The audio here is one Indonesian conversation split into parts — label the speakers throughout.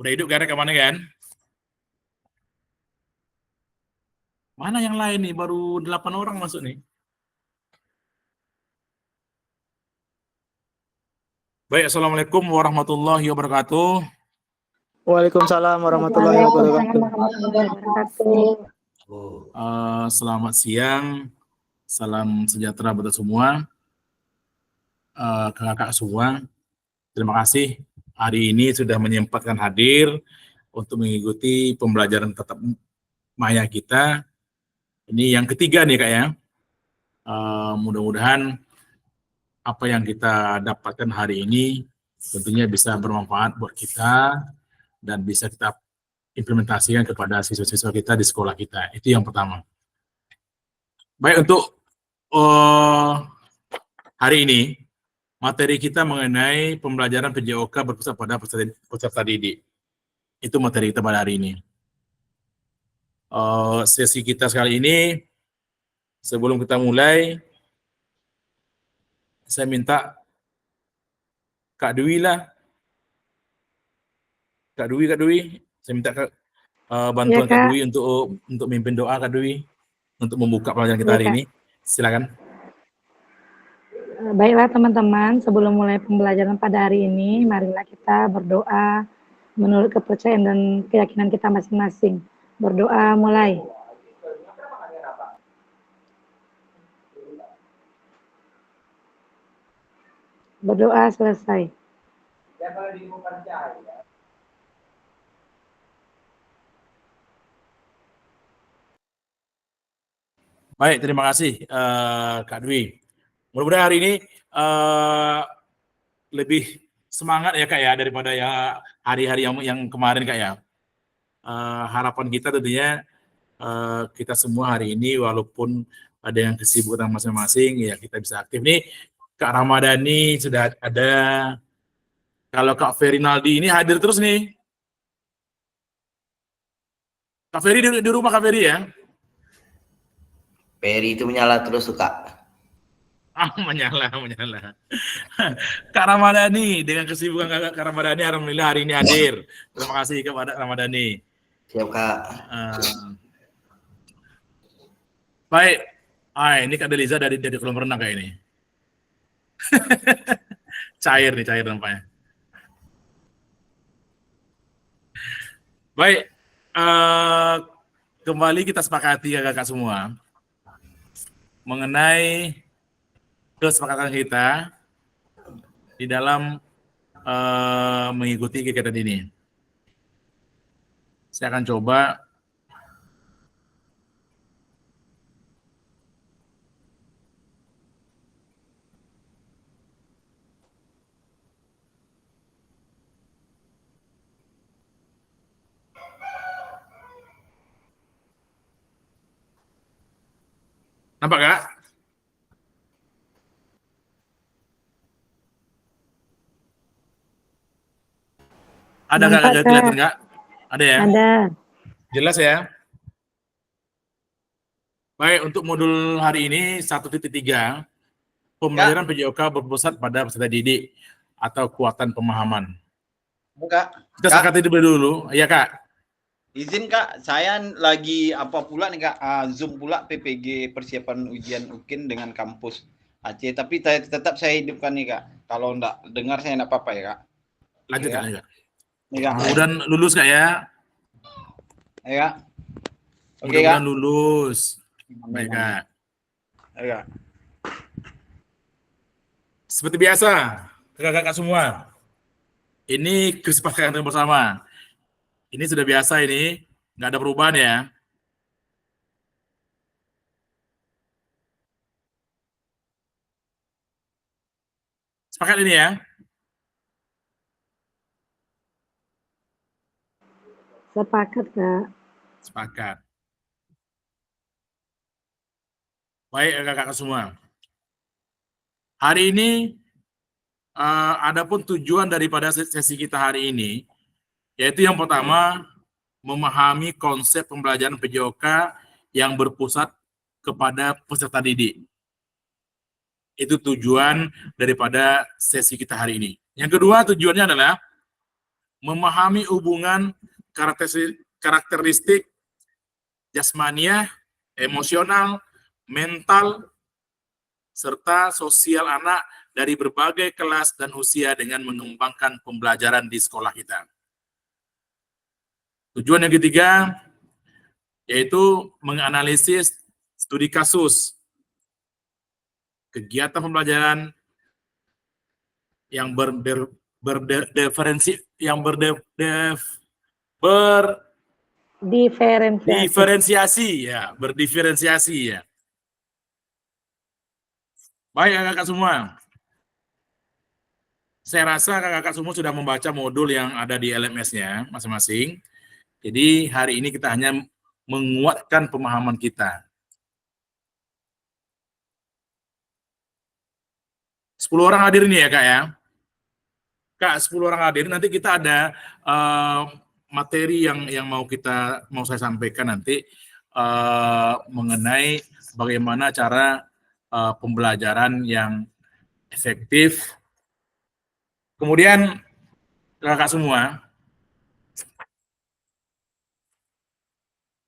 Speaker 1: Udah hidup kan rekamannya kan? Mana yang lain nih? Baru 8 orang masuk nih. Baik, Assalamualaikum warahmatullahi wabarakatuh.
Speaker 2: Waalaikumsalam warahmatullahi
Speaker 3: Waalaikumsalam
Speaker 2: wabarakatuh.
Speaker 3: warahmatullahi wabarakatuh.
Speaker 1: Selamat siang, salam sejahtera buat semua, kakak-kakak semua. Terima kasih hari ini sudah menyempatkan hadir untuk mengikuti pembelajaran tatap maya kita. Ini yang ketiga nih Kak ya. Mudah-mudahan apa yang kita dapatkan hari ini tentunya bisa bermanfaat buat kita dan bisa kita implementasikan kepada siswa-siswa kita di sekolah kita. Itu yang pertama. Baik, untuk hari ini materi kita mengenai pembelajaran PJOK berpusat pada peserta didik. Itu materi kita pada hari ini. Sesi kita sekali ini, sebelum kita mulai, saya minta Kak Dwi lah. Kak Dwi, saya minta bantuan ya, Kak Dwi untuk mimpin doa Kak Dwi untuk membuka pelajaran kita hari ini. Silakan.
Speaker 3: Baiklah teman-teman, sebelum mulai pembelajaran pada hari ini, marilah kita berdoa menurut kepercayaan dan keyakinan kita masing-masing. Berdoa mulai. Berdoa selesai.
Speaker 1: Baik, terima kasih Kak Dwi. Mudah-mudahan hari ini lebih semangat ya Kak ya daripada ya hari-hari yang kemarin Kak ya. Harapan kita tentunya kita semua hari ini walaupun ada yang kesibukan masing-masing ya kita bisa aktif nih. Kak Ramadhani sudah ada. Kalau Kak Ferinaldi ini hadir terus nih. Kak Feri di rumah Kak Feri ya?
Speaker 4: Peri itu menyala terus tuh Kak.
Speaker 1: Menyala. Kak Ramadhani, dengan kesibukan Kak Ramadhani, alhamdulillah hari ini hadir. Terima kasih kepada Ramadhani.
Speaker 4: Siap Kak.
Speaker 1: Baik, ini Kak Deliza dari kolam renang kayak ini. cair nampaknya. Baik, kembali kita sepakati ya kakak semua mengenai kesepakatan kita di dalam mengikuti kegiatan ini. Saya akan coba nampak Kak? Ada nggak kelihatan nggak? Ada ya?
Speaker 3: Ada.
Speaker 1: Jelas ya? Baik, untuk modul hari ini 1.3 pembelajaran PJOK berpusat pada peserta didik atau kekuatan pemahaman.
Speaker 5: Kak,
Speaker 1: kita sepakati dulu, ya Kak.
Speaker 5: Izin Kak, saya lagi apa pula nih Kak, Zoom pula PPG persiapan ujian UKIN dengan kampus Aceh, tapi tetap saya hidupkan nih Kak. Kalau enggak dengar saya enggak apa-apa ya Kak.
Speaker 1: Lanjut Kak.
Speaker 5: Mudah-mudahan
Speaker 1: lulus Kak ya.
Speaker 5: Ya.
Speaker 1: Oke Kak. Lulus. Baik Kak.
Speaker 5: Ya.
Speaker 1: Seperti biasa, kakak-kakak semua. Ini kesepakatan bersama. Ini sudah biasa ini, nggak ada perubahan ya. Sepakat ini ya?
Speaker 3: Sepakat Kak.
Speaker 1: Sepakat. Baik kakak-kakak semua. Hari ini, adapun tujuan daripada sesi kita hari ini, yaitu yang pertama, memahami konsep pembelajaran PJOK yang berpusat kepada peserta didik. Itu tujuan daripada sesi kita hari ini. Yang kedua tujuannya adalah memahami hubungan karakteristik jasmaniah, emosional, mental, serta sosial anak dari berbagai kelas dan usia dengan mengembangkan pembelajaran di sekolah kita. Tujuan yang ketiga yaitu menganalisis studi kasus, kegiatan pembelajaran yang berdiferensiasi ya. Baik kakak-kakak semua. Saya rasa kakak-kakak semua sudah membaca modul yang ada di LMS-nya masing-masing. Jadi hari ini kita hanya menguatkan pemahaman kita. 10 orang hadir ini ya kak ya. Kak, 10 orang hadir, nanti kita ada materi yang mau saya sampaikan nanti mengenai bagaimana cara pembelajaran yang efektif. Kemudian kakak semua,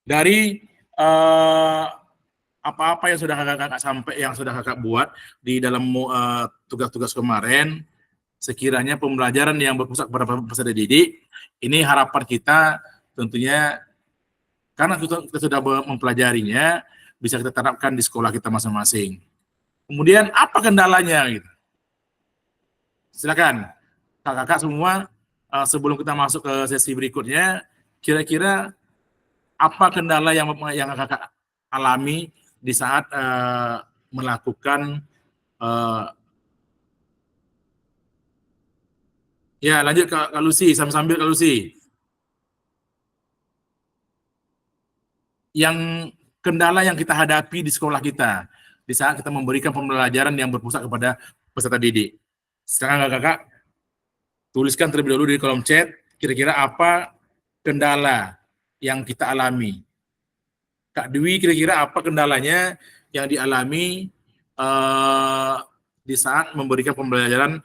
Speaker 1: dari apa-apa yang sudah kakak buat di dalam tugas-tugas kemarin, sekiranya pembelajaran yang berpusat pada peserta didik, ini harapan kita tentunya karena kita sudah mempelajarinya, bisa kita terapkan di sekolah kita masing-masing. Kemudian apa kendalanya? Gitu. Silakan kakak-kakak semua, sebelum kita masuk ke sesi berikutnya, kira-kira apa kendala yang kakak alami di saat melakukan ya lanjut Kak Lucy, sambil Kak Lucy. Yang kendala yang kita hadapi di sekolah kita di saat kita memberikan pembelajaran yang berpusat kepada peserta didik. Sekarang kakak tuliskan terlebih dahulu di kolom chat, kira-kira apa kendala yang kita alami. Kak Dwi, kira-kira apa kendalanya yang dialami di saat memberikan pembelajaran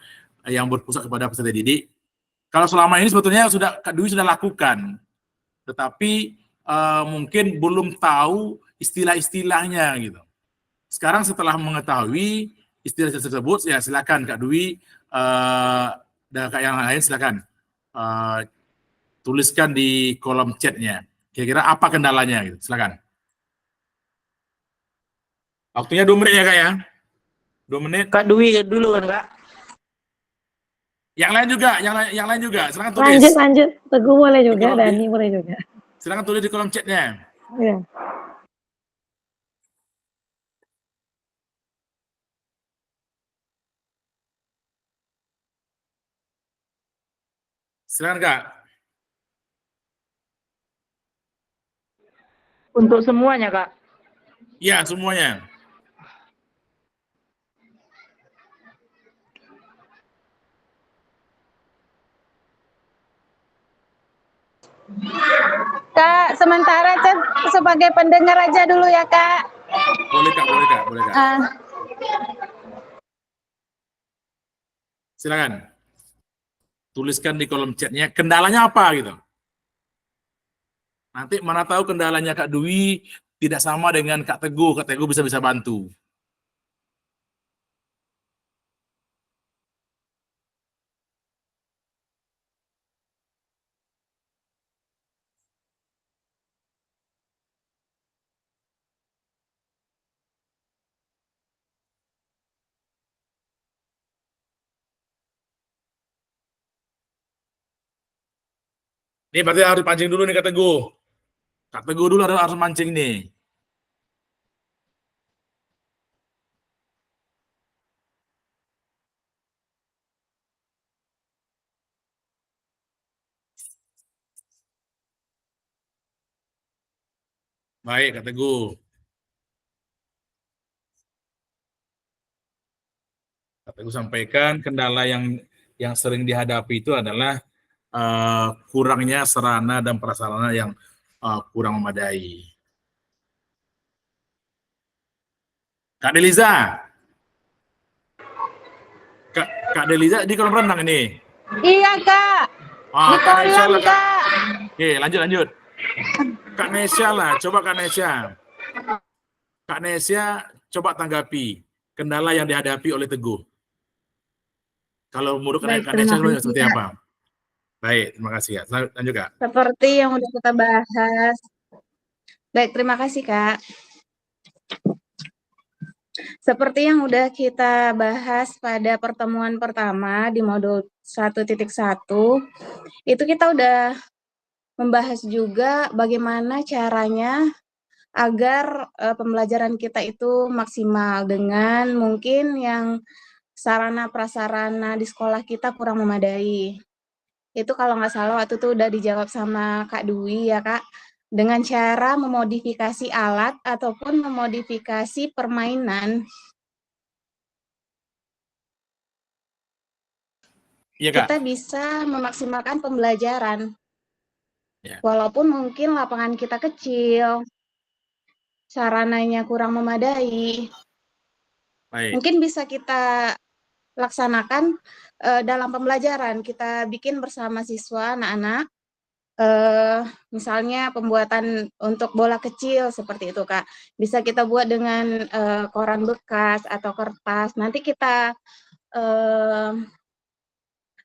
Speaker 1: yang berpusat kepada peserta didik. Kalau selama ini sebetulnya Kak Dwi sudah lakukan, tetapi mungkin belum tahu istilah-istilahnya gitu. Sekarang setelah mengetahui istilah tersebut, ya silakan Kak Dwi dan Kak yang lain silakan tuliskan di kolom chatnya. Kira-kira apa kendalanya gitu. Silakan. Waktunya 2 menit ya Kak ya. 2 menit.
Speaker 2: Kak Dwi dulu kan Kak?
Speaker 1: Yang lain juga, silakan tulis.
Speaker 3: Lanjut. Teguh boleh juga, Dani boleh juga.
Speaker 1: Silakan tulis di kolom chatnya.
Speaker 3: Ya.
Speaker 1: Silakan Kak.
Speaker 2: Untuk semuanya Kak?
Speaker 1: Ya, semuanya.
Speaker 6: Kak, sementara sebagai pendengar aja dulu ya Kak.
Speaker 1: Boleh Kak. Silakan. Tuliskan di kolom chatnya kendalanya apa gitu. Nanti mana tahu kendalanya Kak Dwi tidak sama dengan Kak Teguh. Kak Teguh bisa bantu. Ini berarti harus pancing dulu nih Kak Teguh. Kak Teguh dulu harus mancing nih. Baik Kak Teguh. Kak Teguh sampaikan kendala yang sering dihadapi itu adalah kurangnya sarana dan prasarana yang kurang memadai. Kak Deliza. Kak Deliza di kolam renang ini.
Speaker 6: Iya Kak. Di
Speaker 1: Kak Nesya
Speaker 6: kolam,
Speaker 1: lah, Kak.
Speaker 6: Kak.
Speaker 1: Oke, lanjut. Kak Nesya lah, coba Kak Nesya. Kak Nesya, coba tanggapi kendala yang dihadapi oleh Teguh. Kalau menurut
Speaker 6: Baik,
Speaker 1: Kak Nesya
Speaker 6: terima kasih,
Speaker 1: seperti
Speaker 6: Kak.
Speaker 1: apa? Baik, terima kasih ya. Lanjut Kak.
Speaker 6: Seperti yang udah kita bahas. Baik, terima kasih, Kak. Seperti yang udah kita bahas pada pertemuan pertama di modul 1.1, itu kita udah membahas juga bagaimana caranya agar pembelajaran kita itu maksimal dengan mungkin yang sarana prasarana di sekolah kita kurang memadai. Itu kalau nggak salah waktu itu udah dijawab sama Kak Dwi ya Kak, dengan cara memodifikasi alat ataupun memodifikasi permainan.
Speaker 1: Iya Kak.
Speaker 6: Kita bisa memaksimalkan pembelajaran.
Speaker 1: Ya.
Speaker 6: Walaupun mungkin lapangan kita kecil, sarananya kurang memadai.
Speaker 1: Baik.
Speaker 6: Mungkin bisa kita laksanakan dalam pembelajaran. Kita bikin bersama siswa, anak-anak, misalnya pembuatan untuk bola kecil seperti itu Kak. Bisa kita buat dengan koran bekas atau kertas. Nanti kita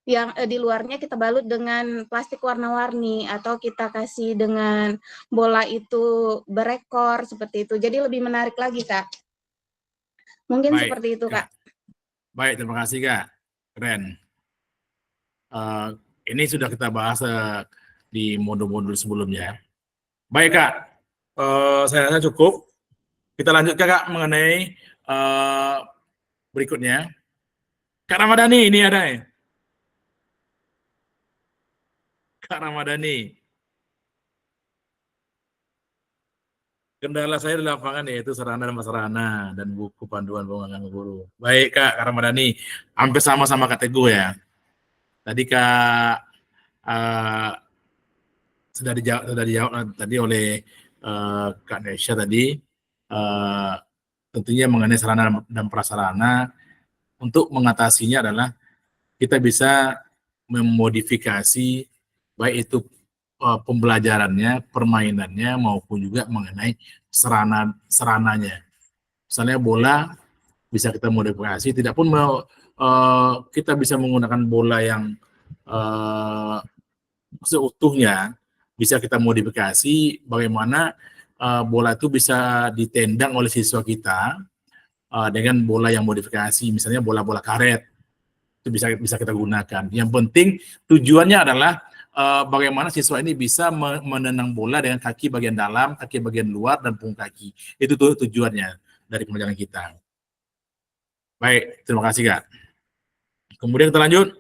Speaker 6: yang di luarnya kita balut dengan plastik warna-warni atau kita kasih dengan bola itu berekor seperti itu. Jadi lebih menarik lagi Kak. Mungkin
Speaker 1: Baik,
Speaker 6: seperti itu Kak.
Speaker 1: Baik, terima kasih Kak. Keren. Ini sudah kita bahas di modul-modul sebelumnya. Baik Kak, saya rasa cukup. Kita lanjut Kak mengenai berikutnya. Kak Ramadhani, ini ada ya? Kak Ramadhani. Kendala saya di lapangan yaitu sarana dan prasarana dan buku panduan pengembangan guru. Baik Kak Ramadhani, hampir sama Kak Teguh ya. Tadi Kak sudah dijawab tadi oleh Kak Nesya tadi, tentunya mengenai sarana dan prasarana. Untuk mengatasinya adalah kita bisa memodifikasi baik itu pembelajarannya, permainannya maupun juga mengenai sarananya. Misalnya bola bisa kita modifikasi, tidak pun kita bisa menggunakan bola yang seutuhnya, bisa kita modifikasi bagaimana bola itu bisa ditendang oleh siswa kita dengan bola yang modifikasi, misalnya bola-bola karet. Itu bisa kita gunakan. Yang penting tujuannya adalah bagaimana siswa ini bisa menendang bola dengan kaki bagian dalam, kaki bagian luar, dan punggung kaki. Itu tujuannya dari pembelajaran kita. Baik, terima kasih Kak. Kemudian kita lanjut.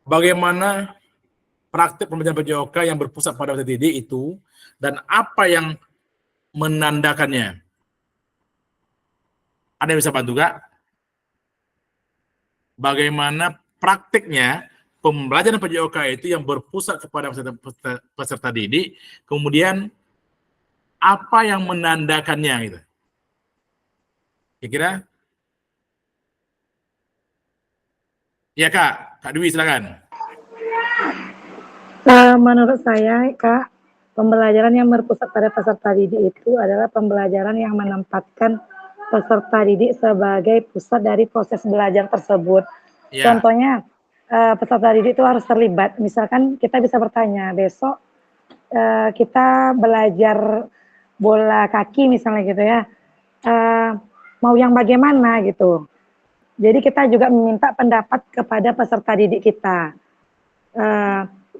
Speaker 1: Bagaimana praktik pembelajaran PJOK yang berpusat pada peserta didik itu dan apa yang menandakannya? Ada yang bisa bantu Kak? Bagaimana praktiknya pembelajaran PJOK itu yang berpusat kepada peserta didik, kemudian apa yang menandakannya gitu. Kira-kira? Ya Kak, Kak Dwi silakan.
Speaker 3: Menurut saya Kak, pembelajaran yang berpusat pada peserta didik itu adalah pembelajaran yang menempatkan peserta didik sebagai pusat dari proses belajar tersebut. Ya. Contohnya, peserta didik itu harus terlibat. Misalkan kita bisa bertanya, besok kita belajar bola kaki misalnya gitu ya, mau yang bagaimana gitu. Jadi kita juga meminta pendapat kepada peserta didik kita.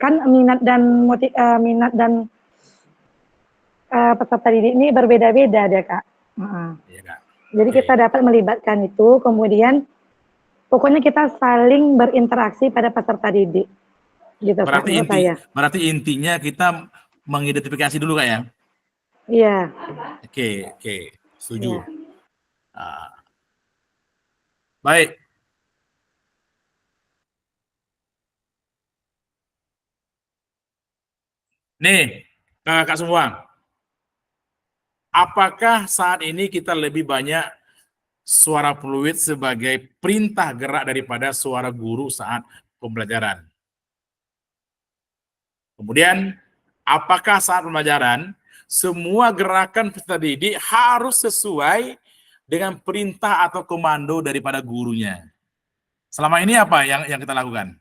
Speaker 3: Kan minat dan peserta didik ini berbeda-beda deh Kak. Iya, Kak. Jadi kita dapat melibatkan itu, kemudian pokoknya kita saling berinteraksi pada peserta didik. Gitu,
Speaker 1: berarti intinya kita mengidentifikasi dulu Kak ya?
Speaker 3: Iya.
Speaker 1: Oke, setuju. Ya. Baik. Nih, kakak semua. Apakah saat ini kita lebih banyak suara fluid sebagai perintah gerak daripada suara guru saat pembelajaran. Kemudian, apakah saat pembelajaran semua gerakan peserta didik harus sesuai dengan perintah atau komando daripada gurunya? Selama ini apa yang kita lakukan?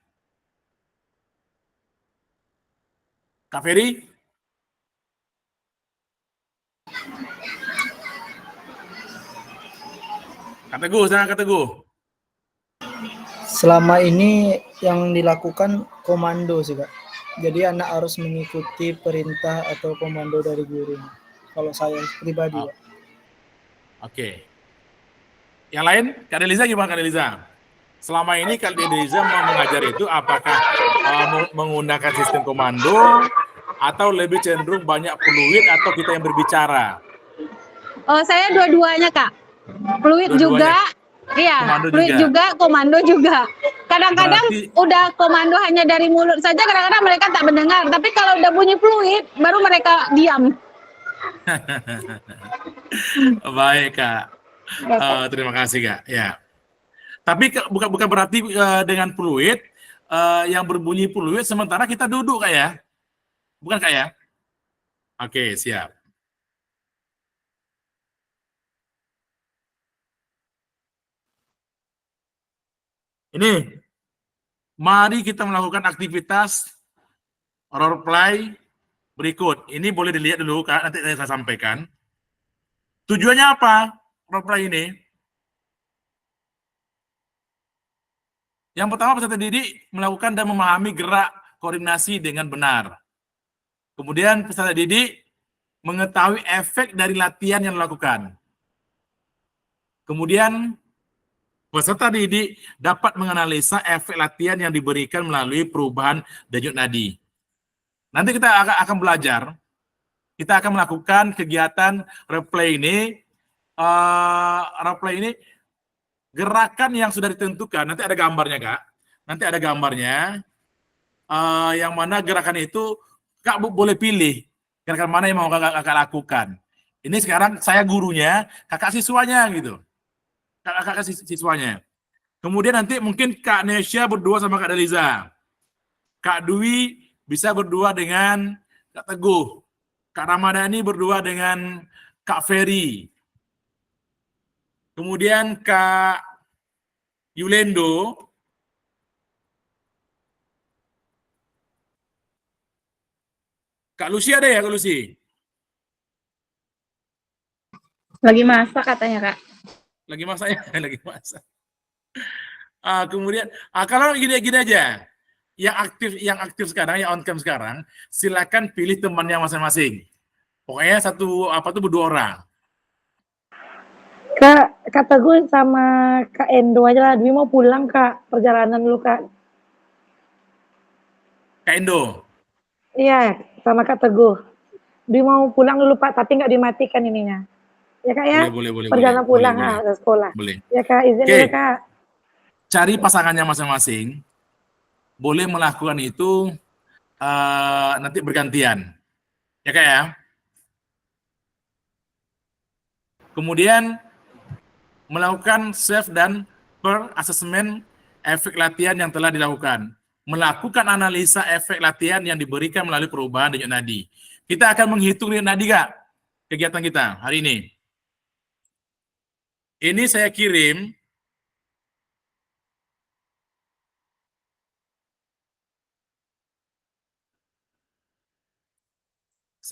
Speaker 1: Kak Ferry? Kak Teguh, sana Kak Teguh.
Speaker 7: Selama ini yang dilakukan komando sih Kak. Jadi anak harus mengikuti perintah atau komando dari guru. Kalau saya pribadi
Speaker 1: Oh.
Speaker 7: Kak.
Speaker 1: Oke. Yang lain, Kak Deliza gimana Kak Deliza? Selama ini Kak Deliza mau mengajar itu apakah menggunakan sistem komando atau lebih cenderung banyak fluid atau kita yang berbicara?
Speaker 8: Oh, saya dua-duanya, Kak. Fluid juga, iya,
Speaker 1: Komando
Speaker 8: fluid juga, komando juga. Kadang-kadang
Speaker 1: Berarti-
Speaker 8: udah komando hanya dari mulut saja, kadang-kadang mereka tak mendengar. Tapi kalau udah bunyi fluid, baru mereka diam.
Speaker 1: Baik Kak. Terima kasih Kak. Ya. Tapi bukan berarti dengan fluid yang berbunyi fluid sementara kita duduk Kak ya? Bukan Kak ya? Oke, siap. Ini, mari kita melakukan aktivitas role play berikut. Ini boleh dilihat dulu Kak, nanti saya sampaikan. Tujuannya apa role play ini? Yang pertama peserta didik melakukan dan memahami gerak koordinasi dengan benar. Kemudian peserta didik mengetahui efek dari latihan yang dilakukan. Kemudian peserta didik dapat menganalisa efek latihan yang diberikan melalui perubahan denyut nadi. Nanti kita akan belajar, kita akan melakukan kegiatan replay ini, gerakan yang sudah ditentukan, nanti ada gambarnya Kak, nanti ada gambarnya, yang mana gerakan itu Kak boleh pilih, gerakan mana yang mau Kakak lakukan. Ini sekarang saya gurunya, Kakak siswanya gitu. Kakak siswanya. Kemudian nanti mungkin Kak Nesya berdua sama Kak Deliza. Kak Dwi bisa berdua dengan Kak Teguh. Kak Ramadhani berdua dengan Kak Ferry. Kemudian Kak Yulendo Kak Lucy ada ya Kak Lucy?
Speaker 6: Lagi masak katanya, Kak.
Speaker 1: Lagi masak ya? Lagi masak. Kemudian kalau gini aja, yang aktif sekarang, yang on cam sekarang, silakan pilih temannya masing-masing. Pokoknya berdua orang.
Speaker 3: Kak Teguh sama Kak Endo aja lah. Dwi mau pulang Kak, perjalanan dulu Kak.
Speaker 1: Kak Endo.
Speaker 3: Iya, sama Kak Teguh. Dwi mau pulang dulu Pak, tapi nggak dimatikan ininya. Ya Kak ya?
Speaker 1: Boleh.
Speaker 3: Perjalanan pulang
Speaker 1: Boleh.
Speaker 3: ke sekolah.
Speaker 1: Boleh.
Speaker 3: Ya Kak, izin
Speaker 1: Oke.
Speaker 3: dulu Kak.
Speaker 1: Cari pasangannya masing-masing. Boleh melakukan itu nanti bergantian. Ya Kak ya? Kemudian melakukan self dan per assessment efek latihan yang telah dilakukan. Melakukan analisa efek latihan yang diberikan melalui perubahan denyut nadi. Kita akan menghitung denyut nadi Kak, kegiatan kita hari ini. Ini saya kirim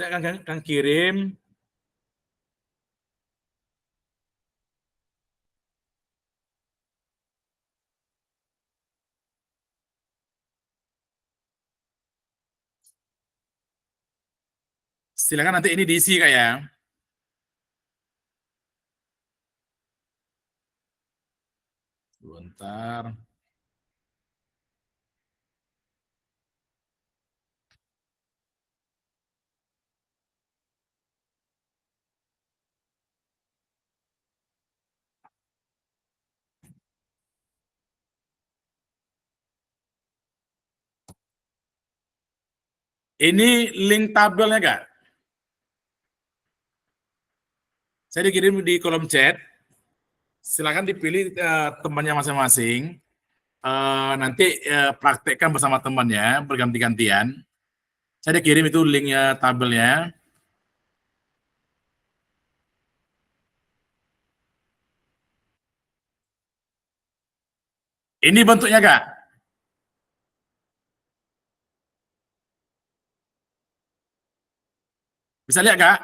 Speaker 1: akan kirim silakan nanti ini diisi Kak ya. Sebentar. Ini link tabelnya Kak. Saya dikirim di kolom chat. Silakan dipilih temannya masing-masing. Nanti praktekkan bersama temannya berganti-gantian. Saya kirim itu linknya tabelnya. Ini bentuknya Kak. Bisa lihat Kak?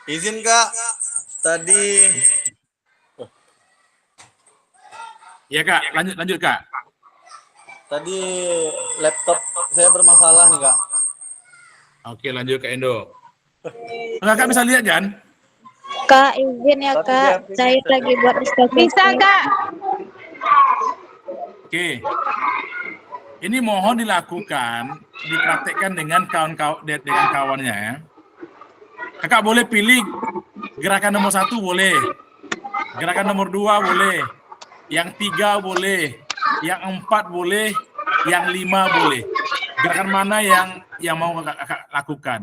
Speaker 9: Izin Kak, tadi
Speaker 1: Ya Kak, lanjut Kak.
Speaker 9: tadi laptop saya bermasalah nih Kak.
Speaker 1: Oke, lanjut ke Endo. Kak bisa lihat kan?
Speaker 10: Kak, izin ya Kak, saya lagi buat STP.
Speaker 8: Bisa Kak.
Speaker 1: Oke. Ini mohon dilakukan, dipraktekkan dengan dengan kawannya ya. Kakak boleh pilih gerakan nomor 1 boleh, gerakan nomor 2 boleh, yang 3 boleh, yang 4 boleh, yang 5 boleh. Gerakan mana yang mau kakak lakukan.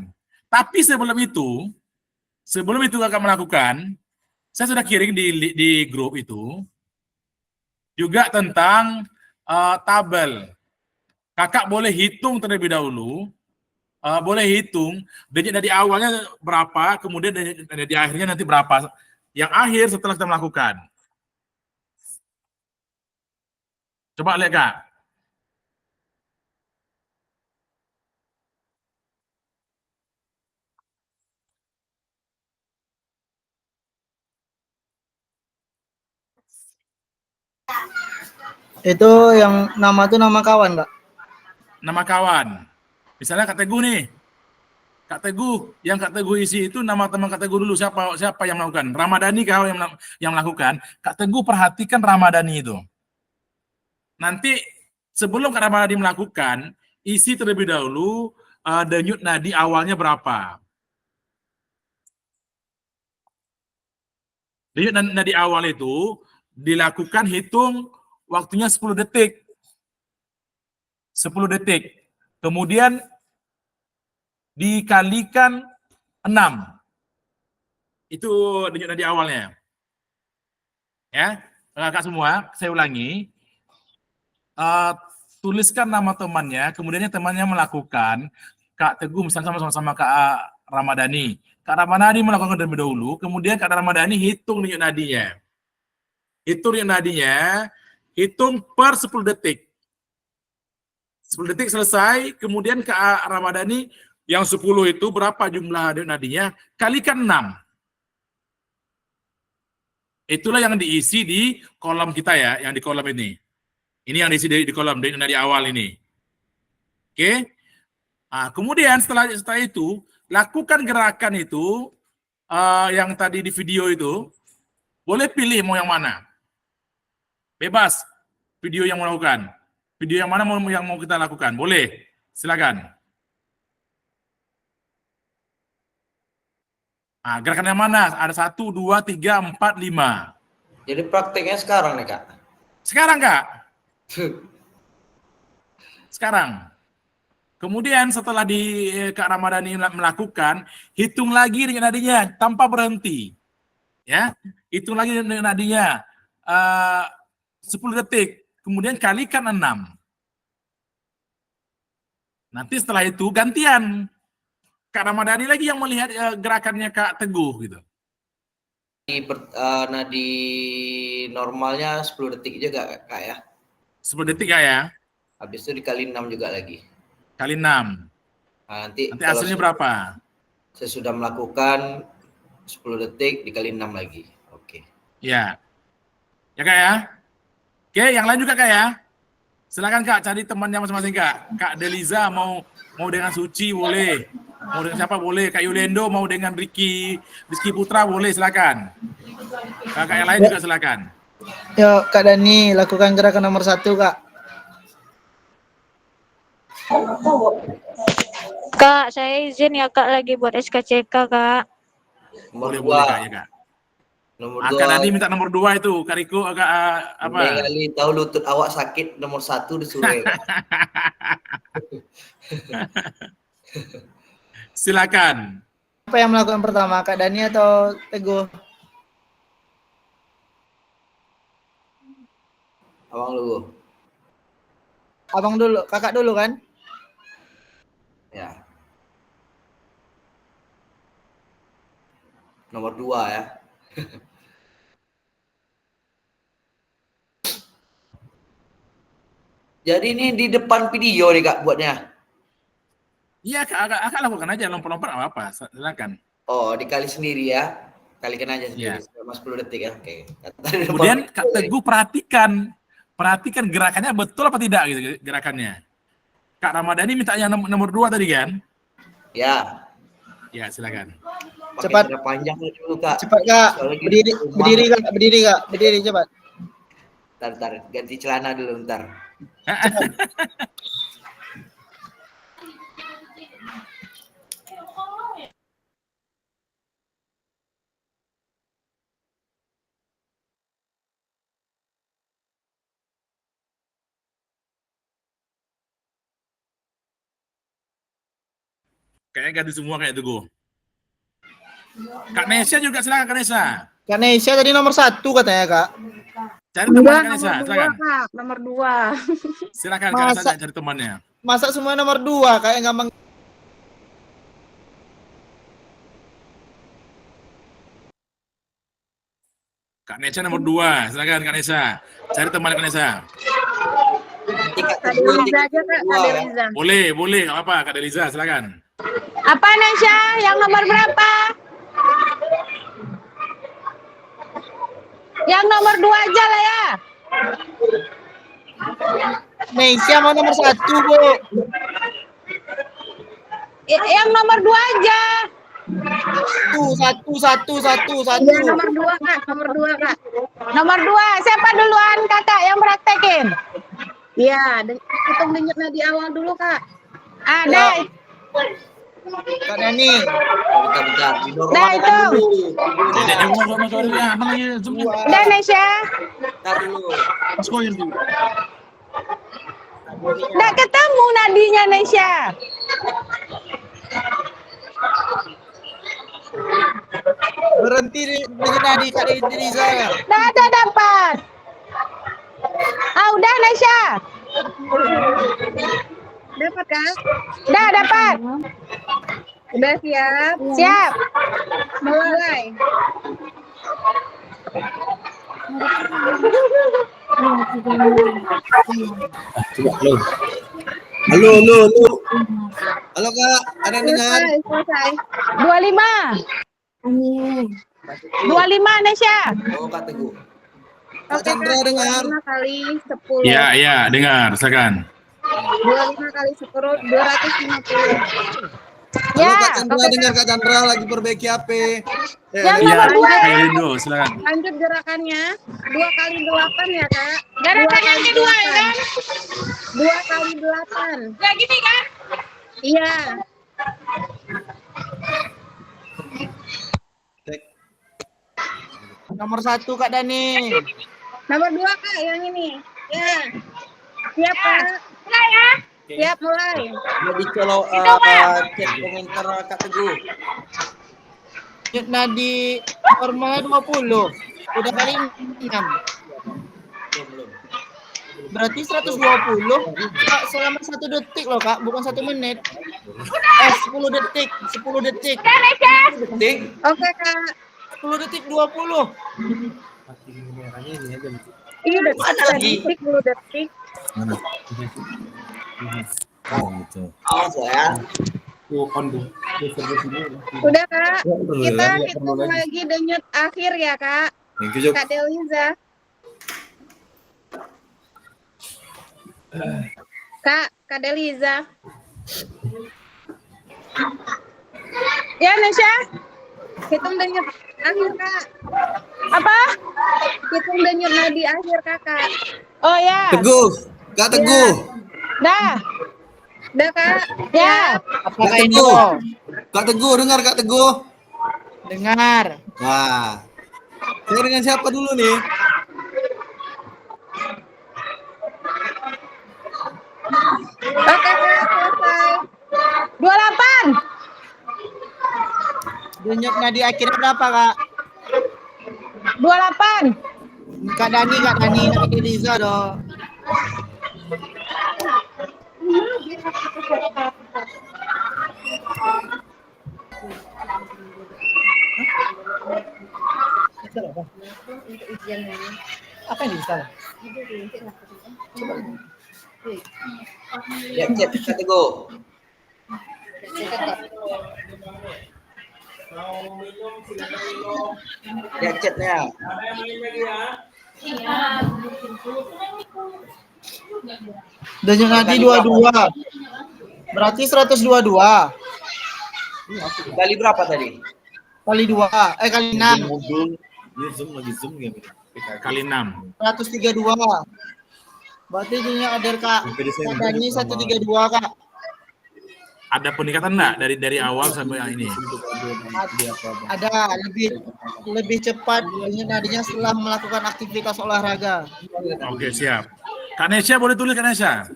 Speaker 1: Tapi sebelum itu kakak melakukan, saya sudah kirim di grup itu juga tentang tabel. Kakak boleh hitung terlebih dahulu. Boleh hitung denyut nadi awalnya berapa, kemudian denyut nadi akhirnya nanti berapa. Yang akhir setelah kita melakukan. Coba lihat Kak.
Speaker 7: Itu yang nama tuh nama kawan, Kak.
Speaker 1: Nama kawan. Misalnya Kak Teguh nih. Kak Teguh, yang Kak Teguh isi itu nama teman Kak Teguh dulu. Siapa yang melakukan? Ramadhani kau yang melakukan. Kak Teguh perhatikan Ramadhani itu. Nanti sebelum Kak Ramadhani melakukan, isi terlebih dahulu denyut nadi awalnya berapa. Denyut nadi awal itu dilakukan hitung waktunya 10 detik. 10 detik. Kemudian dikalikan 6. Itu denyut nadi awalnya. Ya, kakak semua, saya ulangi. Tuliskan nama temannya, kemudian temannya melakukan. Kak Teguh misalnya sama-sama Kak Ramadhani. Kak Ramadhani melakukan terlebih dahulu, kemudian Kak Ramadhani hitung denyut nadinya. Hitung denyut nadinya, hitung per 10 detik. 10 detik selesai, kemudian Kak Ramadhani yang 10 itu berapa jumlah denyut nadinya, kalikan 6. Itulah yang diisi di kolom kita ya, yang di kolom ini. Ini yang diisi di kolom denyut nadi awal ini. Oke. Nah, kemudian setelah itu, lakukan gerakan itu yang tadi di video itu. Boleh pilih mau yang mana. Bebas video yang mau lakukan. Video yang mana yang mau kita lakukan. Boleh. Silakan. Nah, gerakan yang mana? Ada 1, 2, 3, 4, 5.
Speaker 4: Jadi prakteknya sekarang nih Kak.
Speaker 1: Sekarang Kak. Sekarang. Kemudian setelah Kak Ramadhani melakukan, hitung lagi dengan nadinya tanpa berhenti. Ya, hitung lagi dengan nadinya 10 detik. Kemudian kalikan 6. Nanti setelah itu gantian. Kak Ramadhani lagi yang melihat gerakannya Kak Teguh gitu.
Speaker 4: Nadi normalnya 10 detik juga Kak ya.
Speaker 1: 10 detik ya.
Speaker 4: Habis itu dikali 6 juga lagi.
Speaker 1: Kali 6.
Speaker 4: Nah, nanti
Speaker 1: hasilnya berapa?
Speaker 4: Saya sudah melakukan 10 detik dikali 6 lagi. Oke.
Speaker 1: Ya. Ya Kak ya. Oke, yang lain juga Kak ya. Silakan Kak, cari temannya masing-masing Kak. Kak Deliza mau dengan Suci boleh. Mau dengan siapa boleh. Kak Yulendo mau dengan Rizky Putra boleh, silakan. Kakak yang lain juga silakan.
Speaker 7: Yuk Kak Dani, lakukan gerakan nomor 1 Kak.
Speaker 10: Kak, saya izin ya Kak lagi buat SKCK Kak.
Speaker 1: Boleh
Speaker 4: Nomor 2.
Speaker 1: Kak ya Kak.
Speaker 4: Nomor
Speaker 1: Kak
Speaker 4: 2.
Speaker 1: Dani minta nomor 2 itu. Kak Riko agak apa?
Speaker 4: Kali tahu lutut awak sakit, nomor 1 disuruh ya, Kak.
Speaker 1: Silakan.
Speaker 7: Apa yang melakukan pertama, Kak Dani atau Teguh?
Speaker 4: Abang dulu.
Speaker 7: Abang dulu, kakak dulu kan?
Speaker 4: Ya. Nomor 2 ya. Jadi ini di depan video nih Kak buatnya.
Speaker 1: Iya Kak, Kak lakukan aja lompat-lompat apa-apa. Silakan.
Speaker 4: Oh, dikali sendiri ya. Kalikan aja sendiri
Speaker 1: Ya.
Speaker 4: selama 10 detik ya. Oke.
Speaker 1: Kemudian Kak Teguh perhatikan gerakannya betul apa tidak gitu gerakannya. Kak Ramadhani minta yang nomor 2 tadi kan?
Speaker 4: Ya.
Speaker 1: Ya, silakan.
Speaker 7: Cepat.
Speaker 4: Panjang dulu Kak.
Speaker 7: Cepat Kak. Berdiri Kak, berdiri cepat.
Speaker 4: Ntar, ganti celana dulu ntar.
Speaker 1: Kayaknya ganti semua kayak Teguh. Kak Nesya juga silakan Kak Nesya.
Speaker 7: Kak Nesya tadi nomor 1 katanya Kak.
Speaker 1: Cari teman Kak Nesya, silakan.
Speaker 6: Kak, nomor 2.
Speaker 1: Silakan Kak Nesya cari temannya.
Speaker 7: Masa semua nomor 2 kayak gampang.
Speaker 1: Kak Nesya nomor 2, silakan Kak Nesya. Cari teman Kak Nesya.
Speaker 6: Kak Deliza aja Kak, Kak Deliza.
Speaker 1: Boleh, enggak apa-apa Kak Deliza, silakan.
Speaker 8: Apa Nesya? Yang nomor berapa? Yang nomor 2 aja lah ya.
Speaker 7: Nesya mau nomor 1 Bu.
Speaker 8: Yang nomor 2 aja.
Speaker 7: Satu.
Speaker 6: Iya, nomor 2 Kak, nomor 2 Kak.
Speaker 8: Nomor 2, siapa duluan kakak yang praktekin?
Speaker 6: Iya, hitung denyutnya di awal dulu Kak.
Speaker 8: Ada.
Speaker 7: Kak Dani.
Speaker 4: Bentar.
Speaker 8: Nah itu. Dan Nesya.
Speaker 4: Bentar dulu.
Speaker 8: Nggak ketemu nadinya Nesya.
Speaker 7: Berhenti di nadi Kak Deliza.
Speaker 8: Nggak ada dapat. Udah Nesya.
Speaker 6: Dapat Kak?
Speaker 8: Udah dapat.
Speaker 6: Udah siap?
Speaker 8: Siap.
Speaker 6: Mulai.
Speaker 9: Halo. Halo Kak, ada yang dengar?
Speaker 6: Selesai.
Speaker 8: 25. 25 Nesya.
Speaker 4: Oh Kak Teguh.
Speaker 9: Kak Chandra dengar?
Speaker 6: 5 kali 10.
Speaker 1: Iya, dengar, silakan.
Speaker 6: 25 kali 10, 250.
Speaker 9: Halo Kak Chandra dengar, Kak Chandra lagi perbaiki HP.
Speaker 8: Yang
Speaker 1: Iya,
Speaker 8: nomor 2
Speaker 1: Kak
Speaker 8: ya.
Speaker 1: Yulendo, silakan.
Speaker 6: Lanjut gerakannya. 2 kali 8 ya Kak.
Speaker 8: Gerakan yang kedua ya kan?
Speaker 6: 2 kali 8.
Speaker 8: Ya gini kan?
Speaker 6: Iya.
Speaker 7: Nomor 1 Kak Dani.
Speaker 6: Nomor 2 Kak, yang ini. Ya. Siap Kak.
Speaker 8: Mulai ya.
Speaker 6: Siap mulai.
Speaker 4: Jadi kalau cek komentar Kak Teguh.
Speaker 7: Denyut nadi normalnya 20. Udah kali 6.
Speaker 4: Belum.
Speaker 7: Berarti 120 Kak, selama 1 detik loh Kak, bukan 1 menit. 10 detik.
Speaker 8: Udah Nesya.
Speaker 4: Detik.
Speaker 6: Oke Kak.
Speaker 7: 10 detik 20.
Speaker 6: Ini udah
Speaker 4: Mana lagi?
Speaker 6: 10 detik.
Speaker 4: Awas ya.
Speaker 6: Udah Kak. Kita hitung lagi denyut akhir ya Kak.
Speaker 9: Thank you, Jok.
Speaker 6: Kak Deliza. Kak Deliza.
Speaker 8: Ya, Nesya?
Speaker 6: Hitung denyut akhir, Kak.
Speaker 8: Apa?
Speaker 6: Hitung denyut nadi akhir, Kakak.
Speaker 8: Oh ya.
Speaker 9: Teguh. Kak Teguh.
Speaker 8: Dah.
Speaker 6: Udah, Kak.
Speaker 8: Ya.
Speaker 7: Apakah
Speaker 9: Kak
Speaker 7: ini
Speaker 9: Teguh.
Speaker 7: kok?
Speaker 9: Kak Teguh, dengar Kak Teguh.
Speaker 7: Dengar.
Speaker 9: Nah. Saya dengan siapa dulu nih?
Speaker 6: Oke, Kak, selesai.
Speaker 8: 28.
Speaker 7: Denyut nadi akhirnya berapa, Kak?
Speaker 8: 28.
Speaker 7: Kak Dani, Kak Deliza dong. Apa yang bisa?
Speaker 4: Ya, cek Kak Teguh. Ya, chatnya.
Speaker 7: Denyut nadi 22. Berarti 122
Speaker 4: Kali berapa tadi?
Speaker 7: kali 2. Kali 6.
Speaker 9: Ini Zoom lagi Zoom ya.
Speaker 1: Kali 6.
Speaker 7: 132. Berarti denyut akhir Kak Dani 132, Kak.
Speaker 1: Ada peningkatan enggak dari awal sampai yang ini?
Speaker 7: Ada lebih cepat denyut nadinya setelah melakukan aktivitas olahraga.
Speaker 1: Oke, siap. Kak Nesya boleh tulis, Kak Nesya?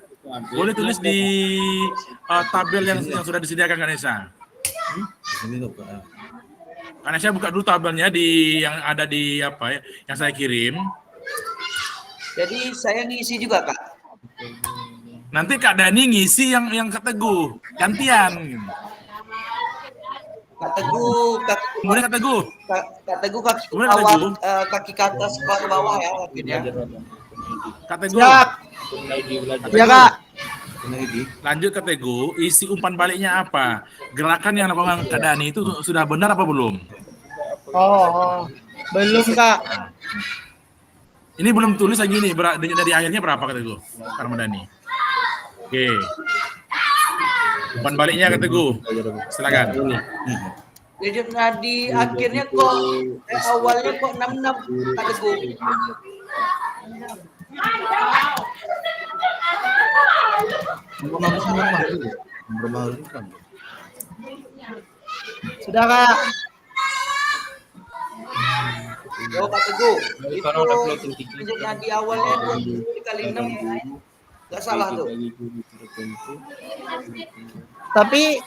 Speaker 1: Boleh tulis di tabel yang sudah disediakan, Kak Nesya. Kak Nesya buka dulu tabelnya yang ada di apa ya, yang saya kirim.
Speaker 4: Jadi saya ngisi juga, Kak.
Speaker 1: Nanti Kak Dani ngisi yang Kak Teguh, gantian.
Speaker 4: Kak Teguh,
Speaker 1: Kemudian Kak Teguh.
Speaker 4: Kak Teguh kaki
Speaker 1: Kemudian Kak
Speaker 4: bawah,
Speaker 1: Teguh.
Speaker 4: kaki ke atas, kepala ke bawah ya, akhirnya.
Speaker 1: Kak Teguh.
Speaker 7: Siap. Ya, Kak.
Speaker 1: Lanjut Kak Teguh, isi umpan baliknya apa? Gerakan yang dilakukan Kak Dani itu sudah benar apa belum?
Speaker 7: Oh. Belum, Kak.
Speaker 1: Ini belum tulis lagi nih, dari akhirnya berapa Kak Teguh? Kak Ramadhani. Oke. Umpan baliknya Kak Teguh. Silakan.
Speaker 4: Denyut nadi akhirnya kok awalnya kok 66 Kak Teguh.
Speaker 7: Sudah, Kak.
Speaker 4: Oh, Kak Teguh. Itu denyut nadi awalnya 20 kali 6. Nggak salah tuh.
Speaker 7: Tapi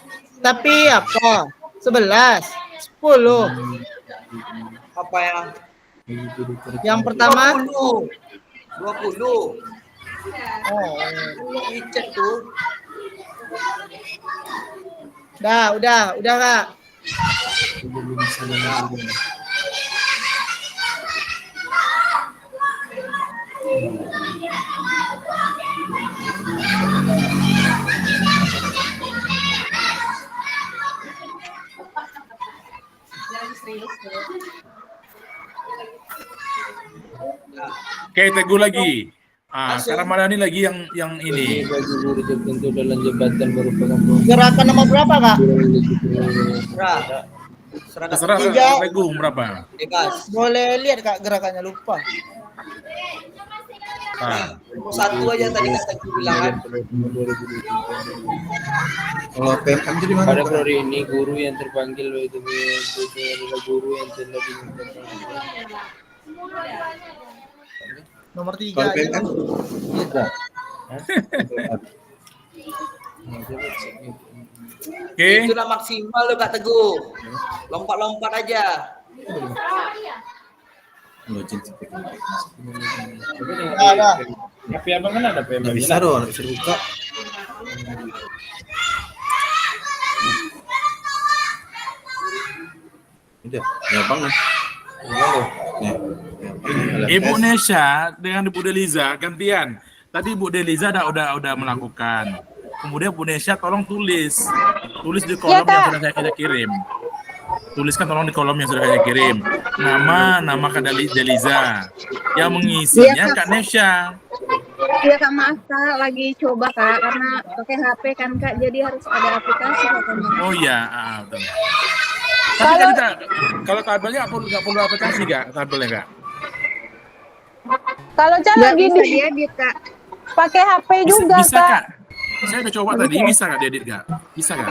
Speaker 7: apa? 11, 10.
Speaker 4: Apa yang?
Speaker 7: Yang pertama
Speaker 4: 20.
Speaker 7: Oh.
Speaker 4: Dicek tuh.
Speaker 7: Udah, Kak.
Speaker 1: Oke, Teguh lagi. Kak Ramadhani lagi yang ini.
Speaker 7: Gerakan nomor berapa, Kak?
Speaker 1: Terserah Teguh berapa?
Speaker 7: Boleh lihat, Kak, gerakannya lupa.
Speaker 4: Satu aja tadi Kak Teguh bilang kan.
Speaker 9: Kalau PMM jadi mana?
Speaker 11: Pada periode ini guru yang terpanggil itu adalah guru yang telah diminta.
Speaker 7: Nomor 3
Speaker 9: Kalau
Speaker 7: aja.
Speaker 9: PMM
Speaker 1: Oke.
Speaker 4: Itulah maksimal lo Kak Teguh. Lompat-lompat aja.
Speaker 7: Ada.
Speaker 11: Tapi abang kan ada PM.
Speaker 9: Nggak bisa dong, nggak bisa dibuka. Udah, ya bang nih.
Speaker 1: Ibu Nesya dengan Ibu Deliza gantian. Tadi Ibu Deliza udah melakukan. Kemudian Bu Nesya tolong tulis di kolom yang sudah saya kirim. tuliskan tolong di kolom yang sudah saya kirim. Nama Kak Deliza. Yang mengisinya
Speaker 6: Iya, Kak.
Speaker 1: Kak Nesya.
Speaker 6: Iya Kak, maaf Kak, lagi coba Kak, karena pakai HP kan Kak, jadi harus ada aplikasi katanya.
Speaker 1: Oh iya, betul. Tapi kan Kak, kalau tabelnya nggak perlu aplikasi Kak, tabelnya Kak.
Speaker 8: Kalau Ca
Speaker 6: Nggak
Speaker 8: lagi
Speaker 6: bisa diedit Kak.
Speaker 8: pakai HP juga
Speaker 1: Bisa
Speaker 8: Kak.
Speaker 1: Kak. Saya udah coba tadi, bisa Kak diedit Kak? Bisa Kak?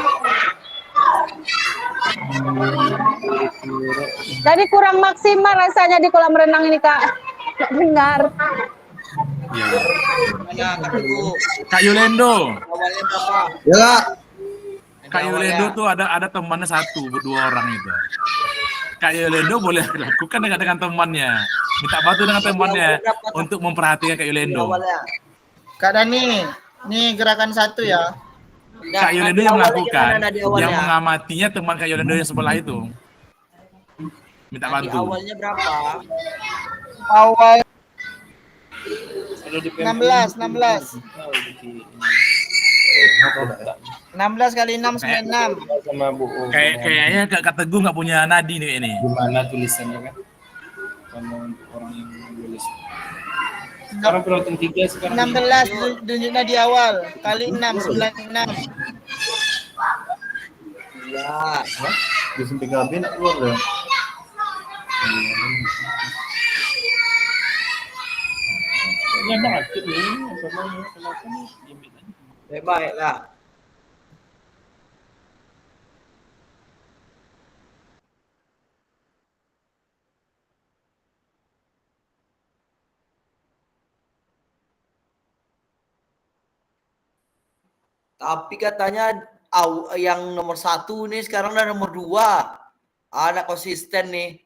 Speaker 8: Tadi kurang maksimal rasanya di kolam renang ini Kak. Nggak dengar.
Speaker 1: Iya.
Speaker 4: Mana Kak Teguh?
Speaker 1: Kak Yolendo.
Speaker 4: Awalnya berapa?
Speaker 9: Ya Kak.
Speaker 1: Kak Yolendo tuh ada temannya dua orang itu. Kak Yolendo boleh lakukan dengan temannya. Minta bantu dengan temannya untuk memperhatikan Kak Yolendo.
Speaker 7: Kak Dani, ini gerakan 1 ya.
Speaker 1: Kak Yolendo yang melakukan, yang mengamatinya teman Kak Yolendo yang sebelah itu. Minta bantu.
Speaker 4: Awalnya berapa?
Speaker 7: Awal
Speaker 11: Kalau di
Speaker 7: 16 kali 6 96.
Speaker 11: sama Bu.
Speaker 1: Kayaknya Kak Teguh nggak punya nadi nih ini.
Speaker 11: Gimana tulisannya kan? Sama untuk orang yang nulis. Sekarang penonton 3 sekarang.
Speaker 7: 16 tunjuknya di awal kali 6 96.
Speaker 4: Ya.
Speaker 9: Di samping KB nak keluar ya.
Speaker 11: Ya enggak aktif nih. Kenapa nih?
Speaker 4: Baik Kak. Tapi katanya yang nomor 1 nih sekarang udah nomor 2. Ada konsisten nih.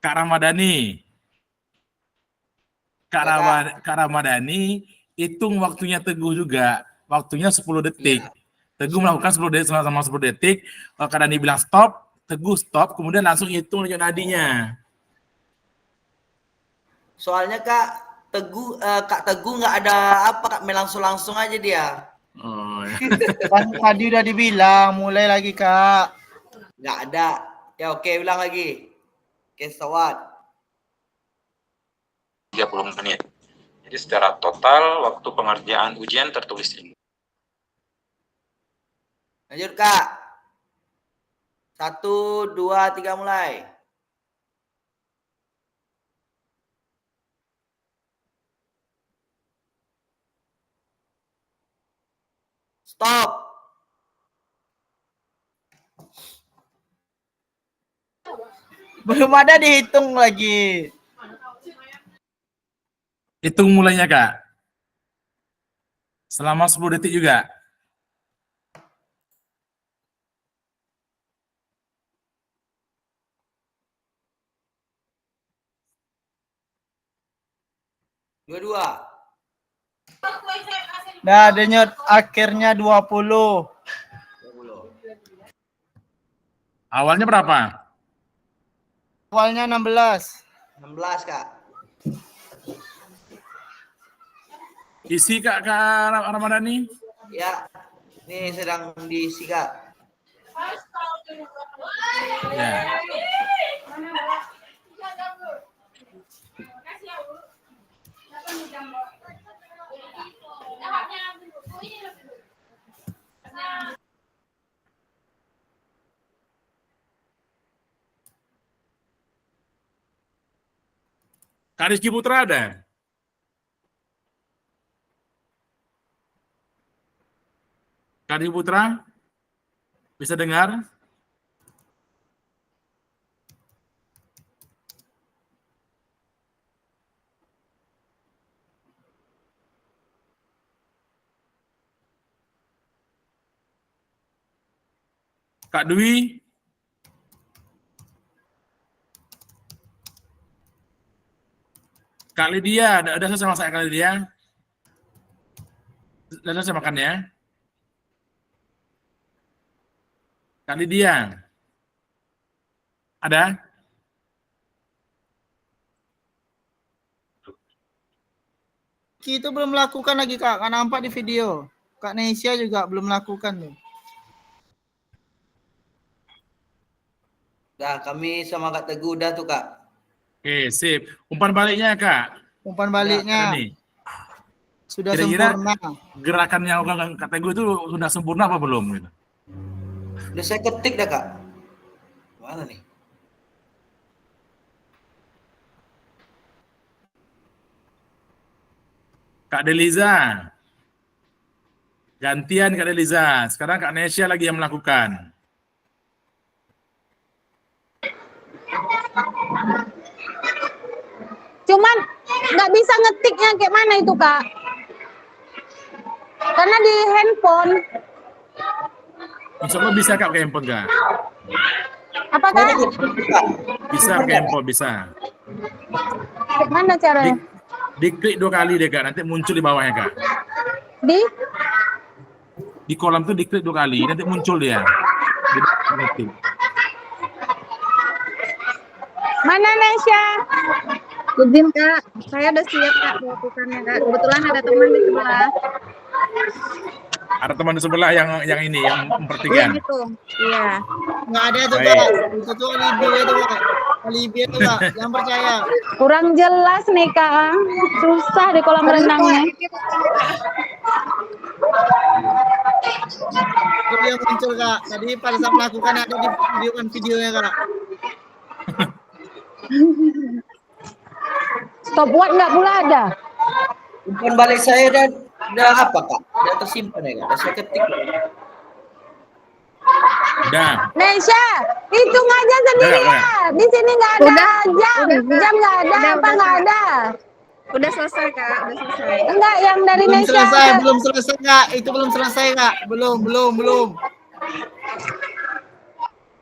Speaker 1: Kak Ramadhani. Kak Ramadhani, hitung waktunya Teguh juga. Waktunya 10 detik. Teguh melakukan 10 detik sama 10 detik. Kalau Kak Dani bilang stop, Teguh stop, kemudian langsung hitung nadinya.
Speaker 4: Soalnya Kak Teguh nggak ada apa Kak, main langsung aja dia.
Speaker 1: Oh, ya.
Speaker 7: Tadi udah dibilang, mulai lagi Kak.
Speaker 4: Nggak ada. Ya oke, ulang lagi. Oke, sawat.
Speaker 12: 30 menit. Jadi secara total waktu pengerjaan ujian tertulis ini.
Speaker 4: Lanjut Kak. 1, 2, 3 mulai. Stop.
Speaker 7: Belum ada dihitung lagi.
Speaker 1: Hitung mulainya Kak. Selama 10 detik juga.
Speaker 4: Dua.
Speaker 7: Nah, denyut akhirnya 20.
Speaker 1: Awalnya berapa?
Speaker 7: Awalnya 16.
Speaker 4: 16 Kak.
Speaker 1: Isi Kak Ramadhani.
Speaker 4: Ya. Ini sedang diisi Kak.
Speaker 1: Ya. Kak Rizky Putra ada? Kak Rizky Putra? Bisa dengar? Kak Dwi? Kak Lydia, ada selesai masak Kak Lydia? Udah selesai makan ya? Kak Lydia? Ada?
Speaker 7: Rizky itu belum melakukan lagi Kak, kan nampak di video. Kak Nesya juga belum melakukan tuh.
Speaker 4: Dah, kami sama Kak Teguh udah tuh Kak.
Speaker 1: Oke, sip. Umpan baliknya, Kak.
Speaker 7: Umpan
Speaker 1: Ada
Speaker 7: baliknya
Speaker 1: nih.
Speaker 7: sudah
Speaker 1: Kira-kira
Speaker 7: sempurna.
Speaker 1: gerakan yang Kak Teguh itu sudah sempurna apa belum? Gitu?
Speaker 4: Udah saya ketik dah Kak. Mana nih?
Speaker 1: Kak Deliza. Gantian Kak Deliza. Sekarang Kak Nesya lagi yang melakukan.
Speaker 8: Cuman nggak bisa ngetiknya kayak mana itu Kak? Karena di handphone.
Speaker 1: Insya Allah bisa Kak pakai handphone Kak.
Speaker 8: Apa Kak?
Speaker 1: Bisa pakai handphone, bisa.
Speaker 8: Kayak mana caranya?
Speaker 1: Diklik 2 kali deh Kak, nanti muncul di bawahnya Kak. Di kolom tuh diklik 2 kali, nanti muncul dia. Ngetik.
Speaker 8: Mana Nesya?
Speaker 6: Izin Kak, saya udah siap Kak melakukannya Kak. Kebetulan ada teman di sebelah.
Speaker 1: Ada teman di sebelah yang ini, yang mempertikan.
Speaker 6: Itu, iya.
Speaker 7: Nggak ada tuh
Speaker 1: Baik.
Speaker 7: Kak. Itu tuh alibi itu Kak. Alibi itu Kak, yang percaya.
Speaker 8: Kurang jelas nih Kak. Susah di kolam renangnya.
Speaker 7: Itu yang muncul Kak. Tadi pada saat melakukan ada di videonya Kak.
Speaker 8: Stopwatch nggak pula ada.
Speaker 4: Umpan balik saya udah apa Kak? Udah tersimpan ya Kak? Udah saya ketik.
Speaker 1: Udah.
Speaker 8: Nesya, hitung aja sendiri
Speaker 1: Udah.
Speaker 8: ya. Di sini nggak ada jam. Jam nggak ada, apa nggak ada?
Speaker 6: Udah selesai Kak, udah selesai.
Speaker 8: Enggak, yang dari
Speaker 7: Belum
Speaker 8: Nesya.
Speaker 7: selesai, belum selesai Kak. Itu belum selesai Kak. Belum.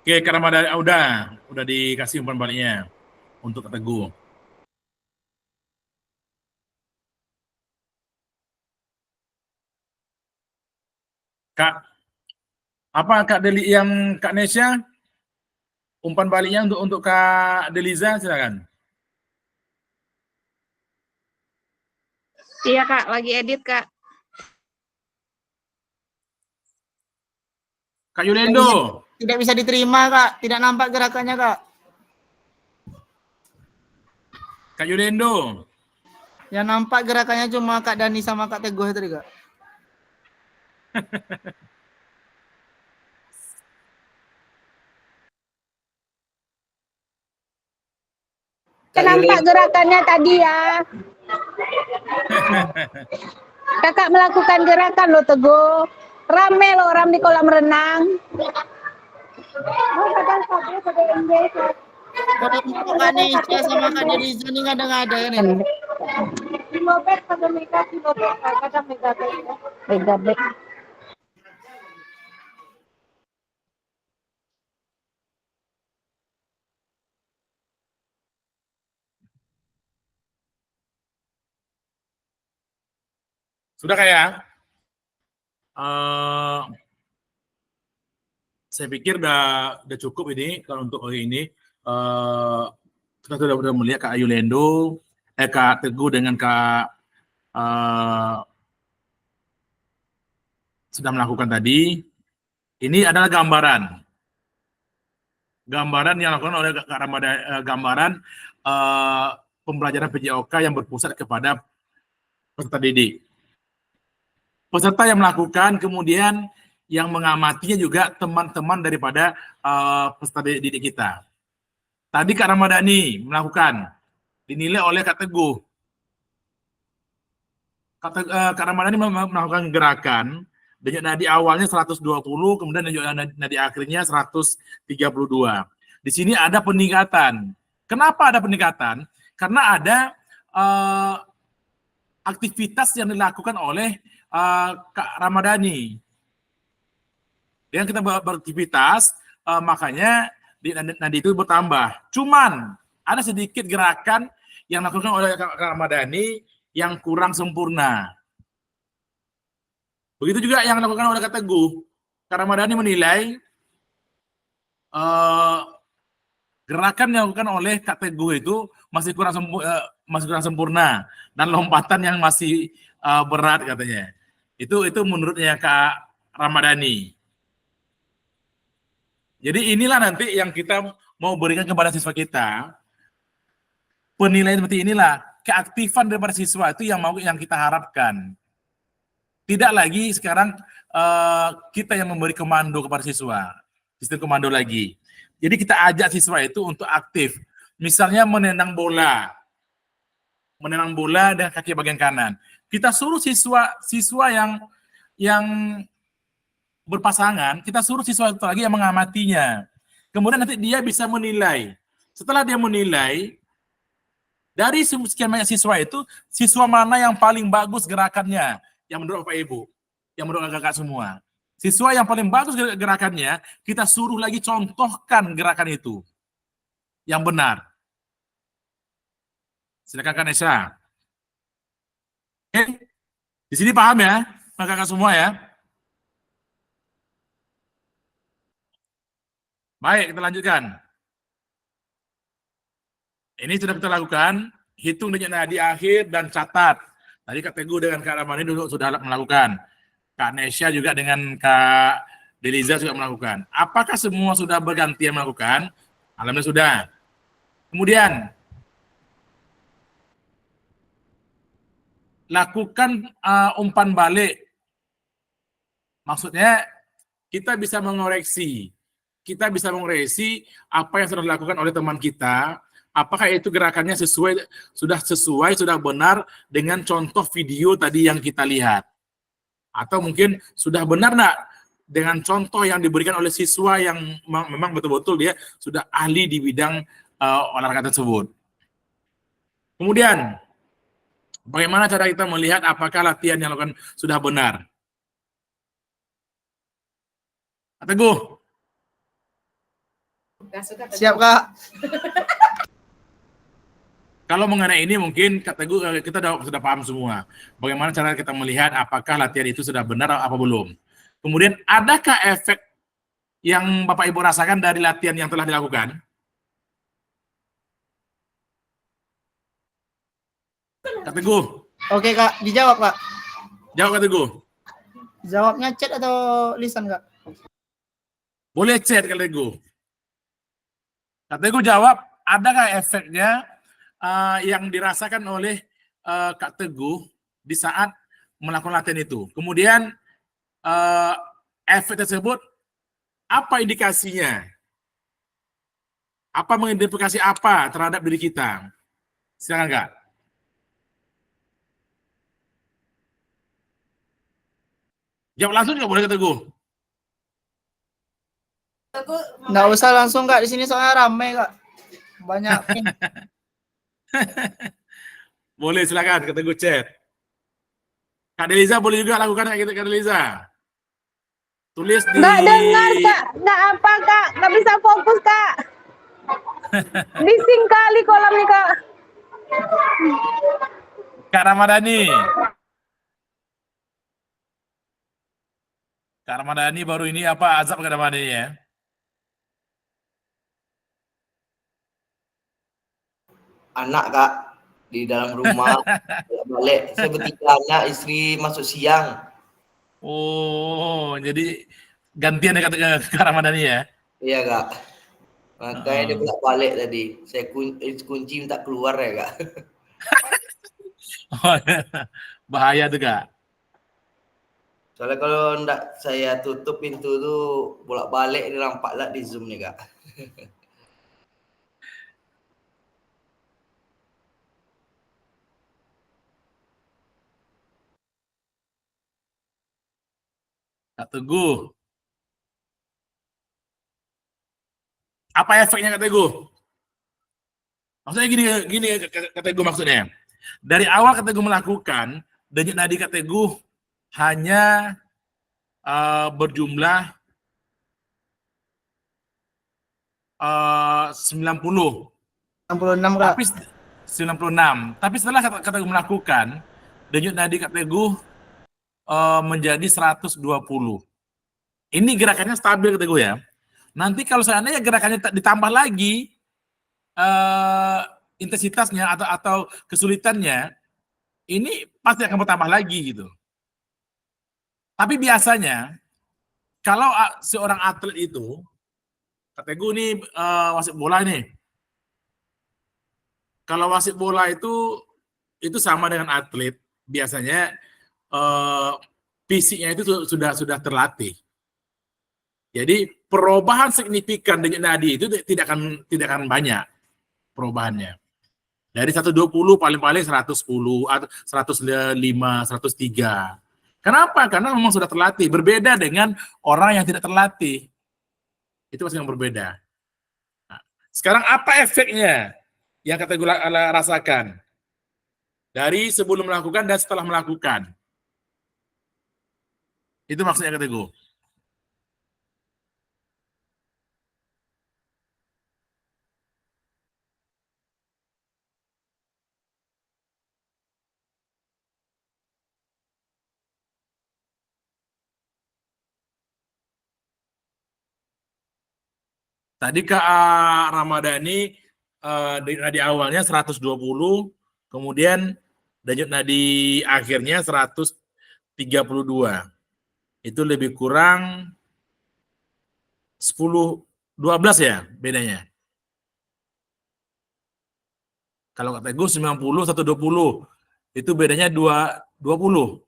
Speaker 1: Oke, Kak Ramadhani, udah dikasih umpan baliknya untuk Kak Teguh. Kak, apa Kak Deli yang Kak Nesya? Umpan baliknya untuk Kak Deliza, silakan.
Speaker 6: Iya Kak, lagi edit Kak.
Speaker 1: Kak Yulendo.
Speaker 7: Tidak bisa diterima Kak. Tidak nampak gerakannya Kak.
Speaker 1: Kak Yulendo.
Speaker 7: Yang nampak gerakannya cuma Kak Dani sama Kak Teguh tadi Kak.
Speaker 8: Nampak gerakannya tadi ya. Kakak melakukan gerakan lo Teguh. Rame lo orang di kolam renang.
Speaker 7: Kalau Kak Nesya sama Kak Deliza ini ngada-ngada ya nih.
Speaker 8: Megabek.
Speaker 1: Sudah kayak? Saya pikir udah cukup ini kalau untuk hari ini. Kita sudah melihat Kak Yulendo, Kak Teguh dengan Kak sudah melakukan tadi. Ini adalah gambaran yang dilakukan oleh Kak Ramadhani, gambaran pembelajaran PJOK yang berpusat kepada peserta didik. Peserta yang melakukan, kemudian yang mengamatinya juga teman-teman daripada peserta didik kita. Tadi Kak Ramadhani melakukan, dinilai oleh Kak Teguh. Kak Ramadhani melakukan gerakan, di awalnya 120, kemudian di akhirnya 132. Di sini ada peningkatan. Kenapa ada peningkatan? Karena ada aktivitas yang dilakukan oleh Kak Ramadhani. Dengan kita beraktivitas, makanya nanti itu bertambah. Cuman ada sedikit gerakan yang dilakukan oleh Kak Ramadhani yang kurang sempurna. Begitu juga yang dilakukan oleh Kak Teguh. Kak Ramadhani menilai Gerakan yang dilakukan oleh Kak Teguh itu masih kurang sempurna dan lompatan yang masih berat katanya. Itu menurutnya Kak Ramadhani. Jadi inilah nanti yang kita mau berikan kepada siswa kita. Penilaian seperti inilah, keaktifan daripada siswa itu yang kita harapkan. Tidak lagi sekarang kita yang memberi komando kepada siswa, sistem komando lagi. Jadi kita ajak siswa itu untuk aktif. Misalnya menendang bola dengan kaki bagian kanan. Kita suruh siswa yang berpasangan, kita suruh siswa itu lagi yang mengamatinya. Kemudian nanti dia bisa menilai. Setelah dia menilai, dari sekian banyak siswa itu, siswa mana yang paling bagus gerakannya, yang menurut Bapak Ibu, yang menurut kakak semua. Siswa yang paling bagus gerakannya, kita suruh lagi contohkan gerakan itu. Yang benar. Silakan Kak Nesha. Oke. Di sini paham ya, kakak semua ya? Baik, kita lanjutkan. Ini sudah kita lakukan, hitung denyut nadi akhir dan catat. Tadi Kak Teguh dengan Kak Ramadhani dulu sudah melakukan. Kak Nesha juga dengan Kak Deliza juga melakukan. Apakah semua sudah bergantian melakukan? Alhamdulillah sudah. Kemudian, lakukan umpan balik. Maksudnya, kita bisa mengoreksi. Kita bisa mengoreksi apa yang sudah dilakukan oleh teman kita. Apakah itu gerakannya sudah benar dengan contoh video tadi yang kita lihat. Atau mungkin sudah benar enggak dengan contoh yang diberikan oleh siswa yang memang betul-betul dia sudah ahli di bidang olahraga tersebut. Kemudian, bagaimana cara kita melihat apakah latihan yang dilakukan sudah benar? Kak Teguh.
Speaker 7: Siap, Kak.
Speaker 1: Kalau mengenai ini mungkin Kak Teguh kita sudah paham semua. Bagaimana cara kita melihat apakah latihan itu sudah benar atau belum. Kemudian adakah efek yang Bapak Ibu rasakan dari latihan yang telah dilakukan? Kak Teguh.
Speaker 7: Oke, Kak. Dijawab, Kak.
Speaker 1: Jawab, Kak Teguh.
Speaker 7: Jawabnya chat atau lisan, Kak?
Speaker 1: Boleh chat, Kak Teguh. Kak Teguh jawab, adakah efeknya yang dirasakan oleh Kak Teguh di saat melakukan latihan itu. Kemudian efek tersebut apa indikasinya? Apa mengidentifikasi apa terhadap diri kita? Silakan Kak. Jawab langsung nggak boleh Kak Teguh?
Speaker 7: Nggak usah langsung, Kak. Di sini soalnya ramai, Kak. Banyak.
Speaker 1: Boleh, silakan Kak Teguh chat. Kak Deliza boleh juga lakukan kayak gitu, Kak Deliza. Tulis di...
Speaker 8: Nggak dengar, Kak. Nggak apa, Kak. Nggak bisa fokus, Kak. Bising kali kolam nih, Kak.
Speaker 1: Kak Ramadhani. Kak Ramadhani baru ini apa azab Kak Ramadhani ya?
Speaker 4: Anak, Kak, di dalam rumah balik. Saya bertiga anak, istri masuk siang.
Speaker 1: Oh, jadi gantian ya Kak Ramadhani ya?
Speaker 4: Iya, Kak. Makanya dia bolak balik tadi. Saya kunci minta keluar ya, Kak.
Speaker 1: Bahaya tuh, Kak.
Speaker 4: Soalnya kalau enggak saya tutup pintu tuh bolak-balik nampak lah di Zoom nih, Kak.
Speaker 1: Kak Teguh. Apa efeknya Kak Teguh? Maksudnya gini Kak Teguh maksudnya. Dari awal Kak Teguh melakukan, denyut nadi Kak Teguh hanya berjumlah 90.
Speaker 7: 66, Kak.
Speaker 1: Tapi 96. Tapi setelah Kak Teguh melakukan, denyut nadi Kak Teguh menjadi 120. Ini gerakannya stabil Kak Teguh ya. Nanti kalau seandainya gerakannya ditambah lagi, intensitasnya atau kesulitannya ini pasti akan bertambah lagi gitu. Tapi biasanya kalau seorang atlet itu, kata gue nih wasit bola nih, kalau wasit bola itu sama dengan atlet, biasanya fisiknya itu sudah terlatih. Jadi perubahan signifikan denyut nadi itu tidak akan banyak perubahannya. Dari 120 paling-paling 110 atau 105, 103. Kenapa? Karena memang sudah terlatih. Berbeda dengan orang yang tidak terlatih. Itu pasti yang berbeda. Nah, sekarang apa efeknya yang kata gue rasakan? Dari sebelum melakukan dan setelah melakukan. Itu maksudnya kata gue. Tadi Kak Ramadhani denyut nadi awalnya 120, kemudian denyut nadi akhirnya 132. Itu lebih kurang 10, 12 ya bedanya. Kalau kata gue 90, 120. Itu bedanya 20. 96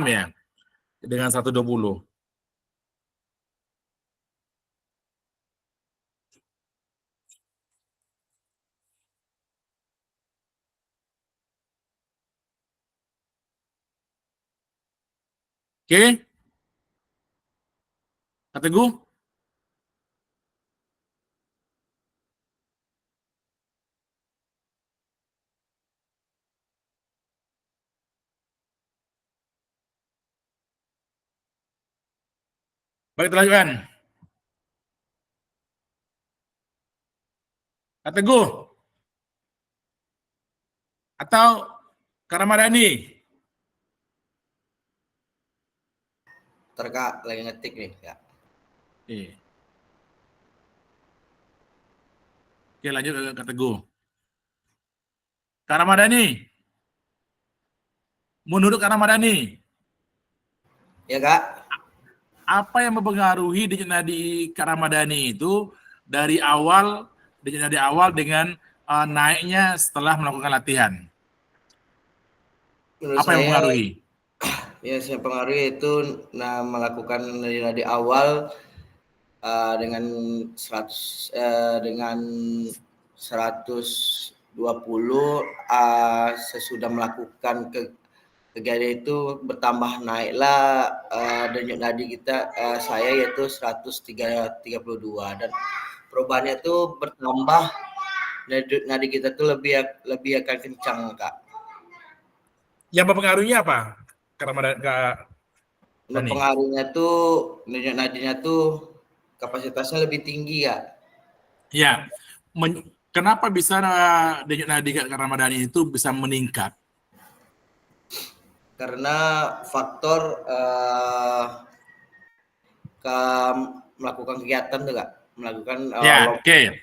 Speaker 1: ya dengan 120. Oke? Kak Teguh? Baik, terlanjutkan. Kak Teguh? Atau Kak Ramadhani?
Speaker 4: Kak, lagi ngetik nih, Kak.
Speaker 1: Iya. Oke, lanjut ke Kak Teguh. Kak Ramadhani? Menurut Kak Ramadhani?
Speaker 4: Ya, Kak.
Speaker 1: Apa yang mempengaruhi denyut nadi Kak Ramadhani itu dari awal, denyut nadi awal dengan naiknya setelah melakukan latihan?
Speaker 4: Menurut
Speaker 1: apa yang
Speaker 4: saya,
Speaker 1: mempengaruhi?
Speaker 4: Ya, saya pengaruhi itu melakukan nadi awal dengan 120 sesudah melakukan kegiatan itu bertambah naiklah denyut nadi kita saya yaitu 132 dan perubahannya itu bertambah denyut nadi kita tuh lebih akan kencang, Kak.
Speaker 1: Yang mempengaruhinya apa?
Speaker 4: Pengaruhnya tuh denyut nadinya tuh kapasitasnya lebih tinggi, ya.
Speaker 1: Ya, kenapa bisa denyut nadi Kak Ramadhani itu bisa meningkat?
Speaker 4: Karena faktor melakukan kegiatan tuh, Kak.
Speaker 1: Oke.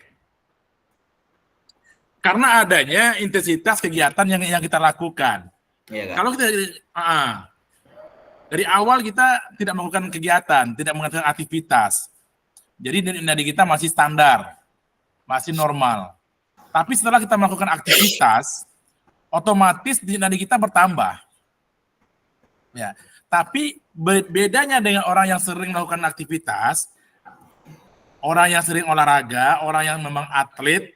Speaker 1: Karena adanya intensitas kegiatan yang kita lakukan.
Speaker 4: Ya, Kak.
Speaker 1: Kalau kita dari awal kita tidak melakukan kegiatan, tidak melakukan aktivitas. Jadi denyut nadi kita masih standar, masih normal. Tapi setelah kita melakukan aktivitas, otomatis denyut nadi kita bertambah. Ya, tapi bedanya dengan orang yang sering melakukan aktivitas, orang yang sering olahraga, orang yang memang atlet,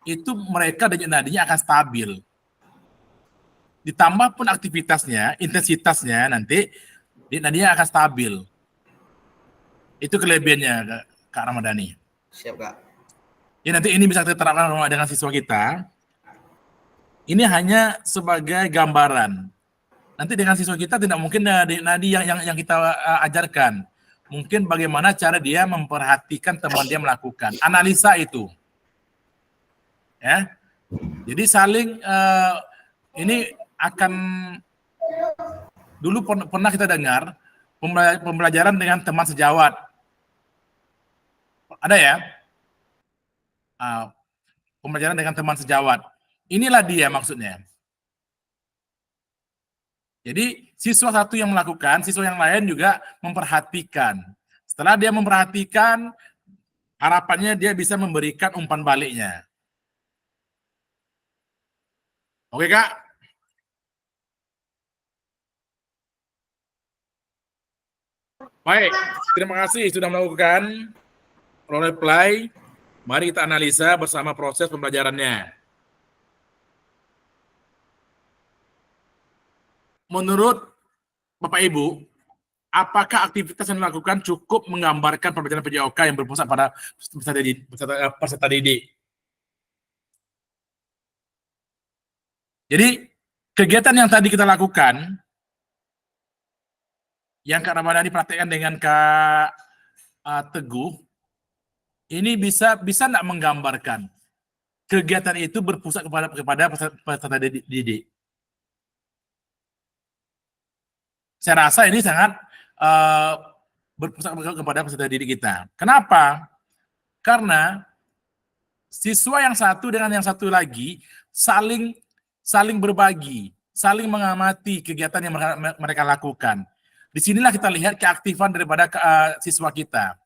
Speaker 1: itu mereka denyut nadinya akan stabil. Ditambah pun aktivitasnya, intensitasnya nanti denyut nadinya akan stabil. Itu kelebihannya Kak Ramadhani.
Speaker 4: Siap, Kak.
Speaker 1: Ya, nanti ini bisa diterapkan dengan siswa kita. Ini hanya sebagai gambaran. Nanti dengan siswa kita tidak mungkin nadi yang kita ajarkan. Mungkin bagaimana cara dia memperhatikan teman dia melakukan. Analisa itu. Ya. Jadi saling ini akan dulu pernah kita dengar pembelajaran dengan teman sejawat. Ada ya? pembelajaran dengan teman sejawat. Inilah dia maksudnya. Jadi siswa satu yang melakukan, siswa yang lain juga memperhatikan. Setelah dia memperhatikan, harapannya dia bisa memberikan umpan baliknya. Oke, Kak? Baik, terima kasih sudah melakukan role play. Mari kita analisa bersama proses pembelajarannya. Menurut Bapak Ibu, apakah aktivitas yang dilakukan cukup menggambarkan pembelajaran PJOK yang berpusat pada peserta didik? Jadi, kegiatan yang tadi kita lakukan, yang Kak Ramadhani praktekkan dengan Kak Teguh, ini bisa nggak menggambarkan kegiatan itu berpusat kepada peserta didik? Saya rasa ini sangat berpusat kepada peserta didik kita. Kenapa? Karena siswa yang satu dengan yang satu lagi saling berbagi, saling mengamati kegiatan yang mereka lakukan. Disinilah kita lihat keaktifan daripada siswa kita.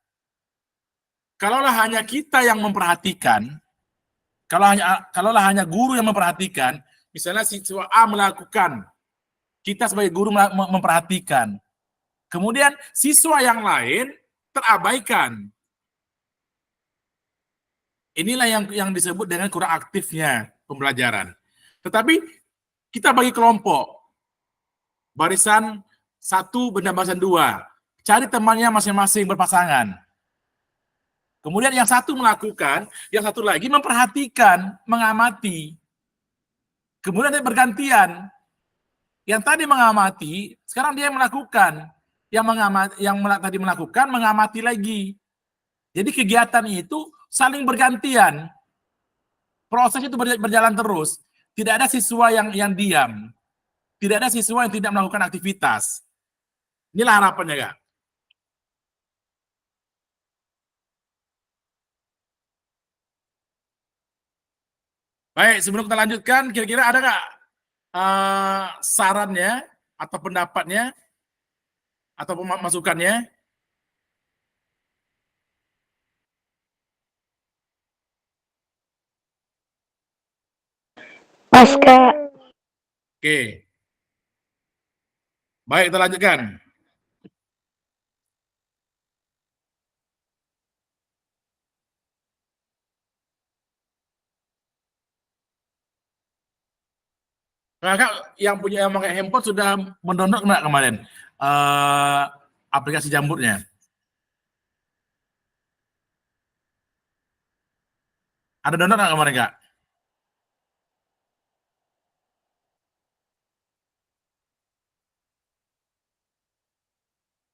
Speaker 1: Kalaulah hanya kita yang memperhatikan, kalaulah hanya guru yang memperhatikan, misalnya siswa A melakukan, kita sebagai guru memperhatikan, kemudian siswa yang lain terabaikan. Inilah yang disebut dengan kurang aktifnya pembelajaran. Tetapi kita bagi kelompok, barisan 1 dan barisan 2, cari temannya masing-masing berpasangan. Kemudian yang satu melakukan, yang satu lagi memperhatikan, mengamati. Kemudian dia bergantian. Yang tadi mengamati, sekarang dia melakukan. Yang tadi melakukan, mengamati lagi. Jadi kegiatan itu saling bergantian. Proses itu berjalan terus. Tidak ada siswa yang diam. Tidak ada siswa yang tidak melakukan aktivitas. Inilah harapannya, Kak. Baik, sebelum kita lanjutkan, kira-kira ada nggak sarannya atau pendapatnya atau masukannya?
Speaker 3: Pas, Kak.
Speaker 1: Oke. Baik, kita lanjutkan. Kakak yang pakai handphone sudah mendownload nggak kemarin aplikasi Jamburnya? Ada download nggak kemarin, Kak?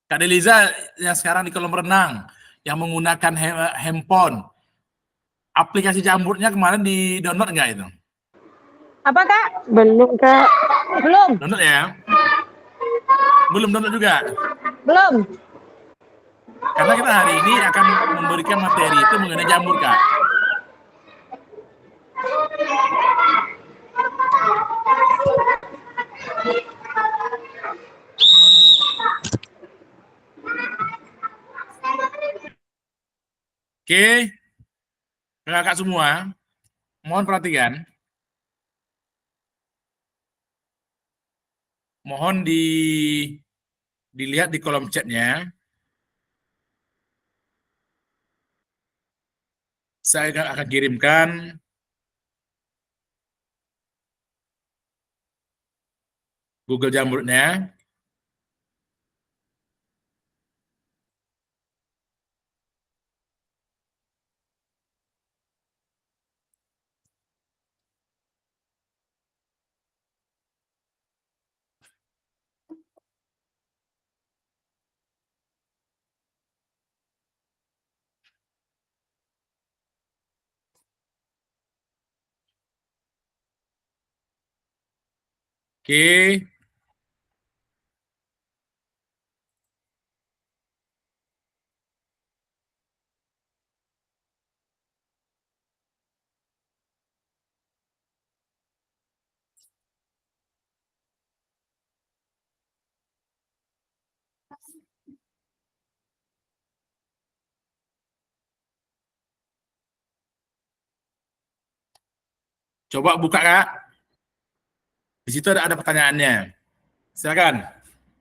Speaker 1: Kak Deliza yang sekarang di kolam renang, yang menggunakan handphone, aplikasi Jamburnya kemarin di download nggak itu?
Speaker 8: Apa Kak?
Speaker 3: Belum, Kak.
Speaker 8: Belum.
Speaker 1: Download ya? Belum download juga?
Speaker 8: Belum.
Speaker 1: Karena kita hari ini akan memberikan materi itu mengenai jamur, Kak. Oke, kakak semua, mohon perhatikan. Mohon dilihat di kolom chatnya. Saya akan kirimkan Google Jamurnya. Oke. Coba buka Kak. Di situ ada pertanyaannya. Silakan.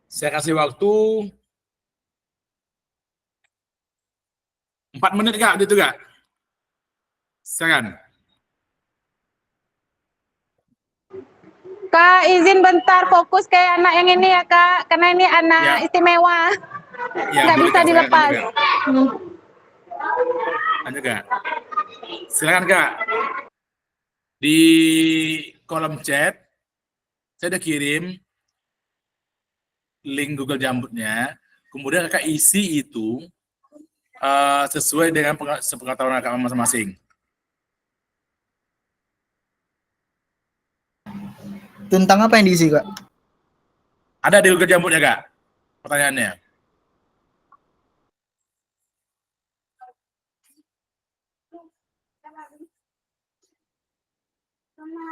Speaker 1: Saya kasih waktu 4 menit Kak, gitu Kak. Silakan.
Speaker 8: Kak, izin bentar fokus kayak anak yang ini ya Kak, karena ini anak istimewa.
Speaker 1: Ya,
Speaker 8: Nggak
Speaker 1: boleh,
Speaker 8: bisa
Speaker 1: Kak.
Speaker 8: dilepas.
Speaker 1: Lanjut Kak. Silakan Kak. Di kolom chat saya udah kirim link Google Jambutnya. Kemudian Kakak isi itu sesuai dengan sepengetahuan Kakak masing-masing.
Speaker 7: Tentang apa yang diisi, Kak?
Speaker 1: Ada di Google Jambutnya Kak, pertanyaannya.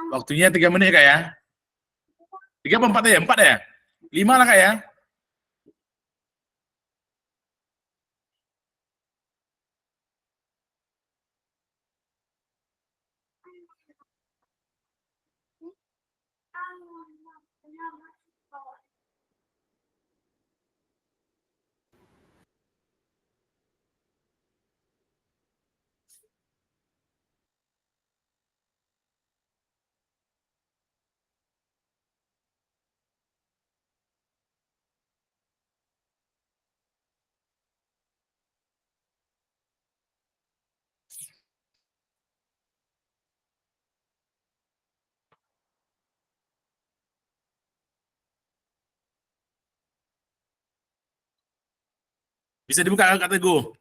Speaker 1: Waktunya 3 menit Kak ya. 3 apa 4 ya? 4 ya? 5 lah Kak ya. Bisa dibuka Kak Teguh.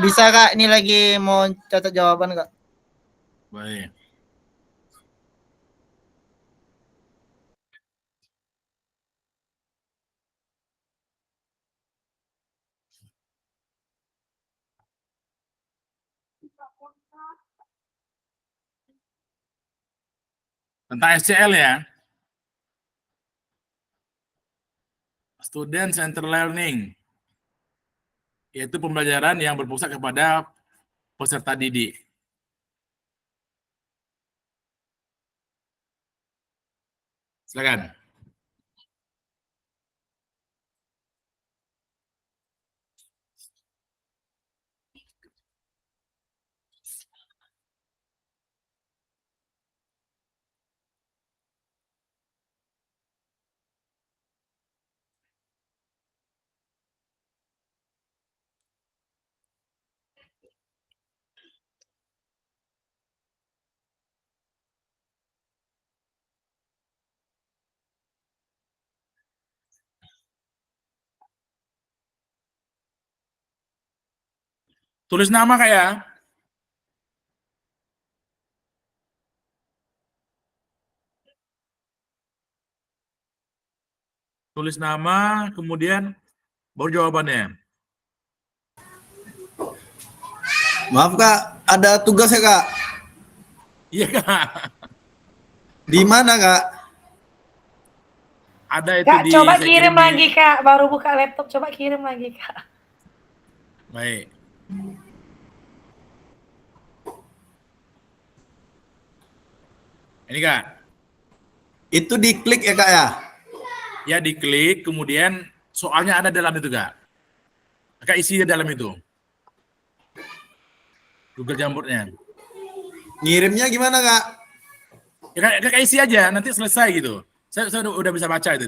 Speaker 7: Bisa, Kak. Ini lagi mau catat jawaban, Kak.
Speaker 1: Baik. Tentang SCL ya. Student Center Learning. Yaitu pembelajaran yang berpusat kepada peserta didik. Silakan. Tulis nama Kak ya. Tulis nama, kemudian baru jawabannya.
Speaker 9: Maaf Kak, ada tugas ya Kak?
Speaker 1: Iya Kak.
Speaker 9: Di mana Kak?
Speaker 1: Ada itu
Speaker 3: Kak,
Speaker 1: di
Speaker 3: coba
Speaker 1: saya
Speaker 3: kirim
Speaker 1: di-
Speaker 3: lagi Kak, baru buka laptop, coba kirim lagi Kak.
Speaker 1: Baik. Ini Kak.
Speaker 9: Itu diklik ya Kak ya?
Speaker 1: Ya diklik, kemudian soalnya ada dalam itu Kak. Kakak isi di dalam itu. Google Jambutnya.
Speaker 9: Ngirimnya gimana Kak?
Speaker 1: Ya kakak isi aja, nanti selesai gitu. Saya udah bisa baca itu.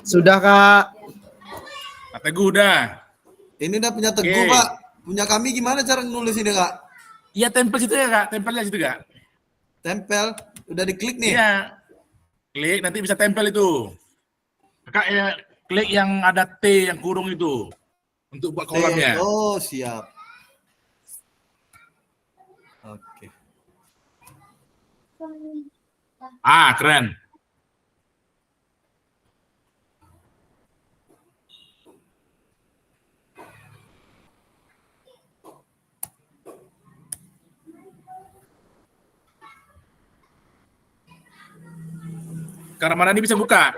Speaker 7: Sudah, Kak.
Speaker 1: Kak Teguh udah.
Speaker 9: Ini udah punya Teguh
Speaker 1: Oke.
Speaker 9: Pak. Punya kami gimana cara nulis ini Kak?
Speaker 1: Iya tempel situ ya Kak, tempelnya situ Kak.
Speaker 9: Tempel, udah diklik nih.
Speaker 1: Iya. Klik, nanti bisa tempel itu. Kakak ya, klik yang ada T yang kurung itu. Untuk buat kolomnya.
Speaker 9: Oh siap. Oke.
Speaker 1: Ah, keren. Kak Ramadhani bisa buka?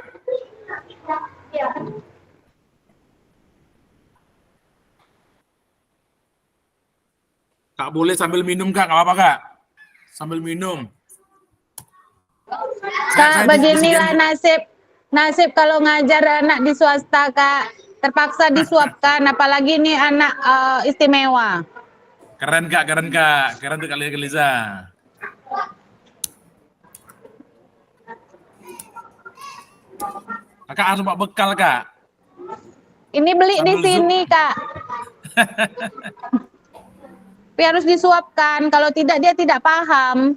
Speaker 1: Kak boleh sambil minum Kak, nggak apa-apa Kak? Sambil minum.
Speaker 8: Kak, beginilah nasib kalau ngajar anak di swasta, Kak. Terpaksa disuapkan, apalagi ini anak istimewa.
Speaker 1: Keren Kak, keren Kak. Keren tuh Kak Liza. Kakak harus bawa bekal Kak.
Speaker 8: Ini beli di sini, Kak. Tapi harus disuapkan, kalau tidak dia tidak paham.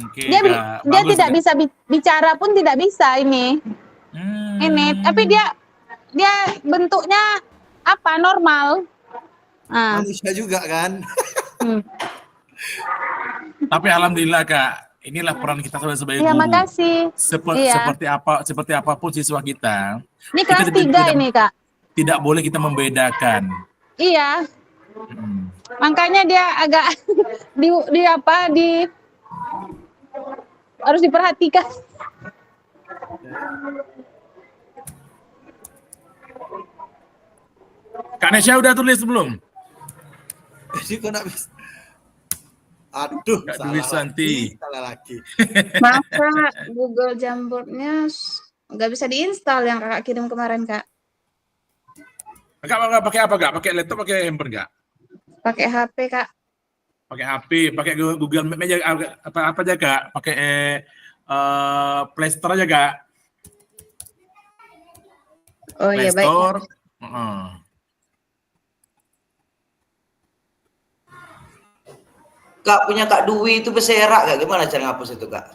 Speaker 1: Oke,
Speaker 8: Dia tidak bisa bicara pun tidak bisa ini. Ini, tapi dia bentuknya apa normal.
Speaker 9: Manusia juga kan.
Speaker 1: Tapi alhamdulillah Kak, inilah peran kita sebagai
Speaker 8: Iya,
Speaker 1: guru.
Speaker 8: makasih.
Speaker 1: Seperti apapun siswa kita.
Speaker 8: Ini kelas 3 ini Kak.
Speaker 1: Tidak boleh kita membedakan.
Speaker 8: Iya. Makanya dia agak harus diperhatikan.
Speaker 1: Kak Nesya udah tulis belum?
Speaker 9: Jadi kok nggak bisa. Aduh,
Speaker 1: Kak Dwi Santi.
Speaker 9: Salah lagi.
Speaker 6: Maaf Kak, Google Jamboardnya nggak bisa diinstal yang kakak kirim kemarin Kak.
Speaker 1: Kakak pakai apa Kak? Pakai laptop, pakai handphone Kak?
Speaker 6: Pakai HP Kak.
Speaker 1: Pakai HP, pakai Google Map aja apa aja Kak? Pakai Play Store aja Kak?
Speaker 6: Oh
Speaker 1: Play
Speaker 6: iya baik.
Speaker 1: Store.
Speaker 4: Kak punya Kak Dwi itu berserak Kak, gimana cara ngapus itu Kak?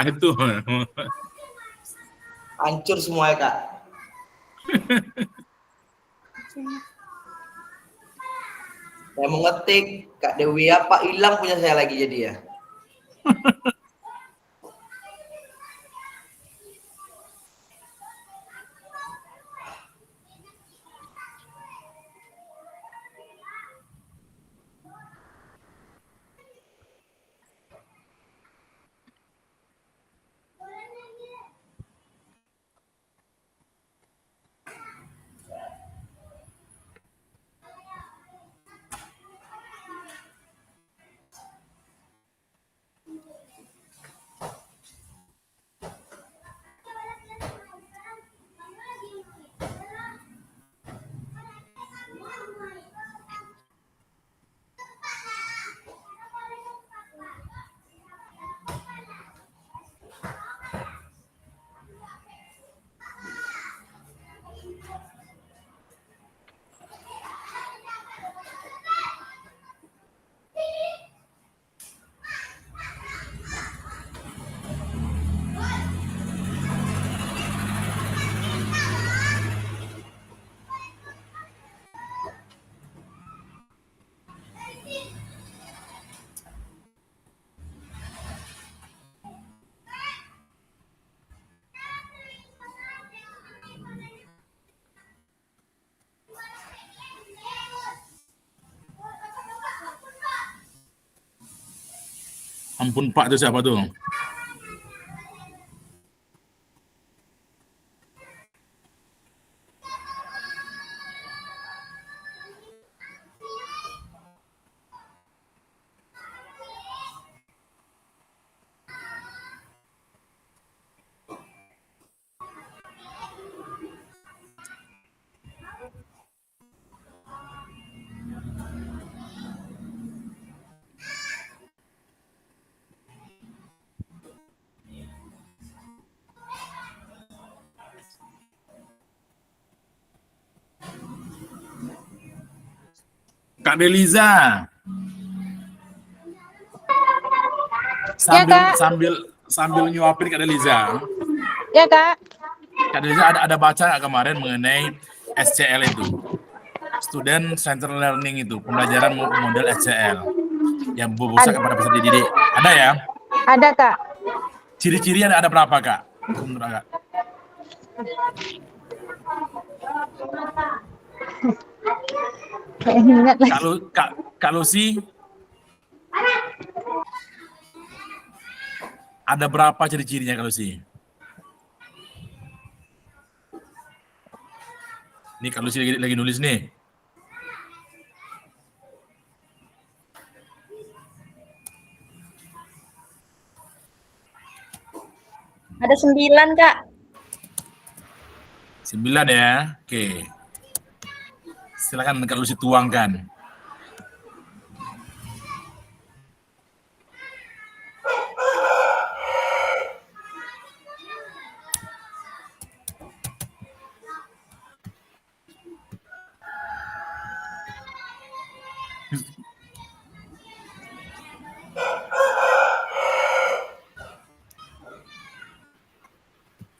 Speaker 1: Itu.
Speaker 4: Hancur semua ya Kak. Saya mau ngetik Kak Dewi apa hilang punya saya lagi jadi ya.
Speaker 1: Ampun Pak, itu siapa tuh? Kak Deliza. Sambil nyuapin Kak Deliza.
Speaker 8: Ya Kak.
Speaker 1: Kak Deliza ada baca nggak kemarin mengenai SCL itu? Student Centered Learning itu, pembelajaran model SCL yang berpusat kepada peserta didik. Ada ya?
Speaker 8: Ada Kak.
Speaker 1: Ciri-ciri ada berapa Kak? Menurut Kak?
Speaker 8: Ingat lagi.
Speaker 1: Kak Lucy? Ada berapa ciri-cirinya kalau sih? Ini kalau sih lagi nulis nih.
Speaker 10: Ada 9, Kak.
Speaker 1: 9 ya. Oke. Silakan Kak Lucy tuangkan.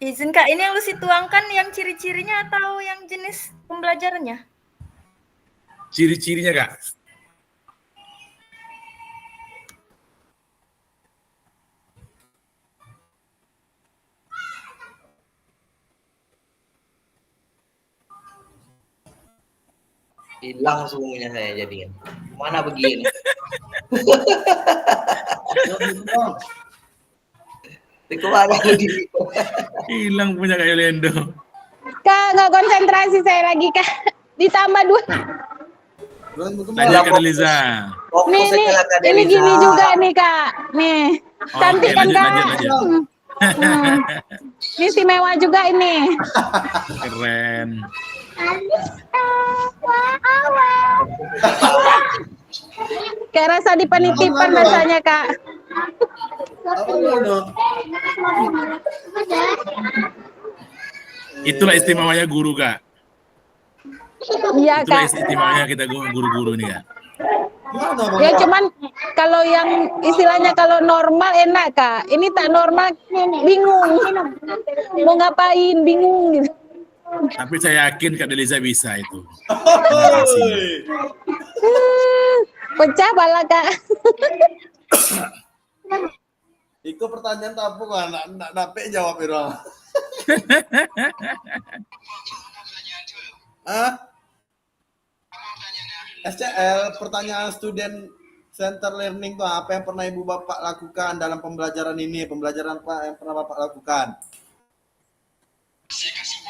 Speaker 10: Izin Kak, ini yang Lucy tuangkan yang ciri-cirinya atau yang jenis pembelajarannya?
Speaker 1: Ciri-cirinya Kak.
Speaker 4: Hilang semuanya saya jadikan. Mana begini? Kemana lagi?
Speaker 1: Hilang punya Kak Yolendo.
Speaker 8: Kak, nggak konsentrasi saya lagi, Kak. Ditambah 2.
Speaker 1: Lanjut Kak Liza.
Speaker 8: Nih, ini gini juga nih, Kak. Nih, cantik kan, Kak? Ini istimewa juga ini.
Speaker 1: Keren.
Speaker 8: Kayak rasa di penitipan rasanya, Kak.
Speaker 1: Itulah istimewanya guru Kak.
Speaker 8: Iya,
Speaker 1: Itulah
Speaker 8: Kak.
Speaker 1: istimewanya kita guru-guru nih Kak.
Speaker 8: Ya cuman kalau yang istilahnya kalau normal enak, Kak. Ini tak normal, bingung. Mau ngapain, bingung gitu.
Speaker 1: Tapi saya yakin Kak Deliza bisa itu.
Speaker 8: Pecah bala, Kak.
Speaker 9: Itu pertanyaan tapu kan, nak dapet jawab itu. SCL, pertanyaan student center learning tuh apa yang pernah ibu bapak lakukan dalam pembelajaran ini? Pembelajaran apa yang pernah bapak lakukan?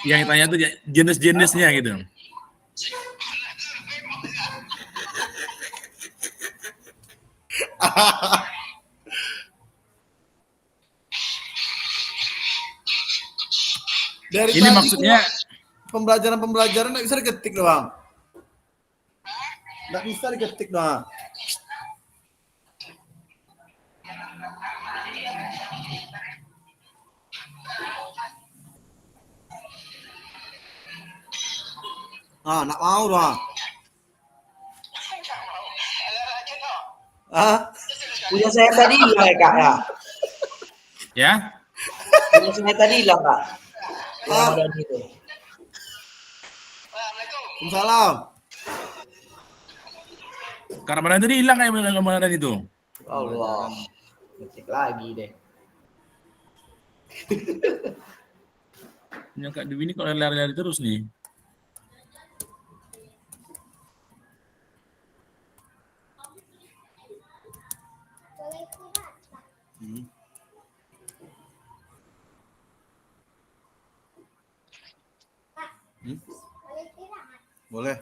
Speaker 1: Yang ditanya tuh jenis-jenisnya gitu.
Speaker 9: Dari
Speaker 1: ini maksudnya
Speaker 9: pembelajaran nggak bisa diketik doang. Nggak bisa diketik doang. Nak mau doang.
Speaker 4: Punya saya tadi hilang ya Kak ya?
Speaker 1: Ya?
Speaker 4: Punya saya tadi hilang Kak? Ada gitu.
Speaker 9: Waalaikumsalam.
Speaker 1: Karena tadi hilang kayak Ramadan itu.
Speaker 4: Allah. Ngecek lagi deh.
Speaker 1: Yang Kak Dewi ini kalau lari-lari terus nih.
Speaker 9: Boleh.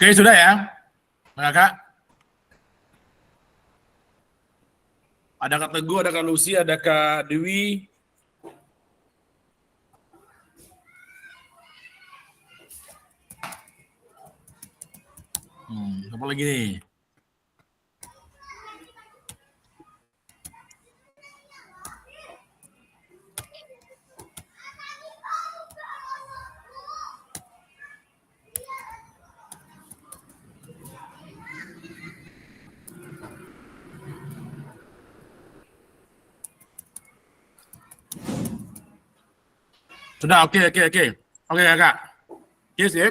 Speaker 1: Oke, sudah ya, Kakak. Ada Kak Teguh, ada Kak Lucy, ada Kak Dewi. Apa lagi nih? Sudah, oke. Oke, Kakak. Oke, sip.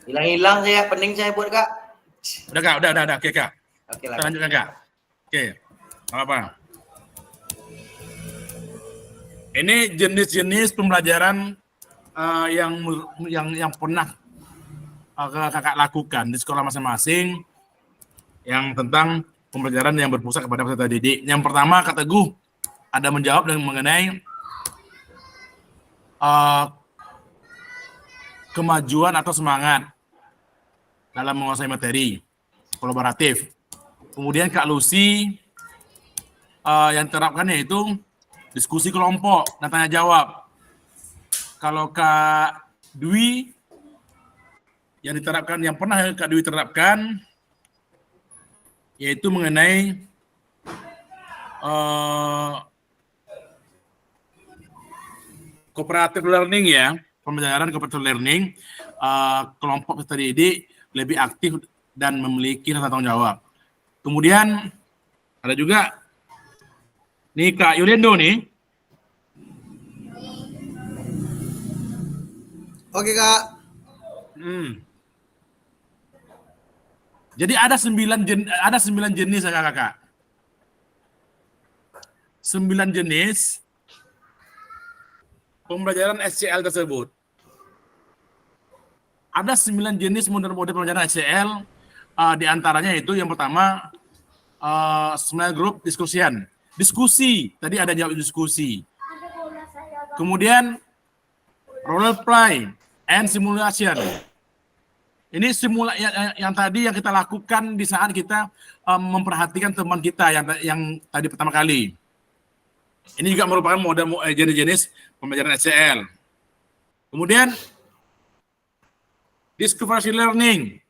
Speaker 4: Hilang-hilang saya, pening saya buat Kak.
Speaker 1: Udah, Kak. Udah. Oke, Kak.
Speaker 4: Oke
Speaker 1: Kita
Speaker 4: lah.
Speaker 1: lanjutkan, Kak. Oke. Apa? Ini jenis-jenis pembelajaran yang pernah Kakak lakukan di sekolah masing-masing yang tentang pembelajaran yang berpusat kepada peserta didik. Yang pertama, Kak Teguh ada menjawab dan mengenai kemajuan atau semangat dalam menguasai materi kolaboratif. Kemudian Kak Lucy yang terapkannya itu diskusi kelompok dan tanya jawab. Kalau Kak Dwi yang diterapkan, yang pernah Kak Dwi terapkan, yaitu mengenai cooperative learning ya, pembelajaran cooperative learning, kelompok peserta didik lebih aktif dan memiliki rasa tanggung jawab. Kemudian ada juga nih Kak Yulendo nih.
Speaker 9: Oke, Kak.
Speaker 1: Jadi ada 9 jenis ya Kakak. 9 jenis pembelajaran SCL tersebut. Ada 9 jenis model-model pembelajaran SCL, di antaranya itu yang pertama small group diskusian. Diskusi, tadi ada jawab diskusi. Kemudian role play and simulation. Ini yang tadi yang kita lakukan di saat kita memperhatikan teman kita yang tadi pertama kali. Ini juga merupakan model jenis-jenis pembelajaran SCL. Kemudian discovery learning,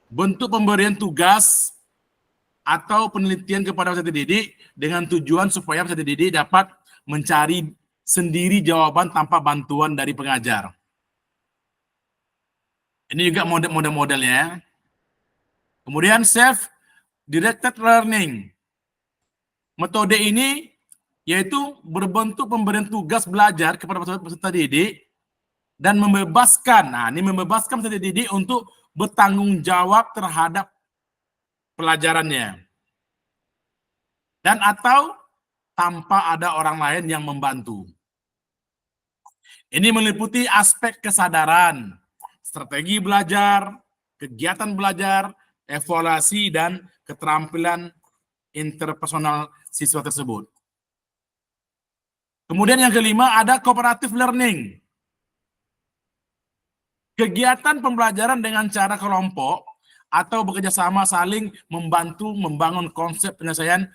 Speaker 1: bentuk pemberian tugas atau penelitian kepada peserta didik dengan tujuan supaya peserta didik dapat mencari sendiri jawaban tanpa bantuan dari pengajar. Ini juga model-modelnya. Kemudian self-directed learning. Metode ini yaitu berbentuk pemberian tugas belajar kepada peserta didik dan membebaskan, membebaskan peserta didik untuk bertanggung jawab terhadap pelajarannya. Dan atau tanpa ada orang lain yang membantu. Ini meliputi aspek kesadaran, strategi belajar, kegiatan belajar, evaluasi, dan keterampilan interpersonal siswa tersebut. Kemudian yang kelima ada cooperative learning. Kegiatan pembelajaran dengan cara kelompok atau bekerja sama saling membantu membangun konsep penyelesaian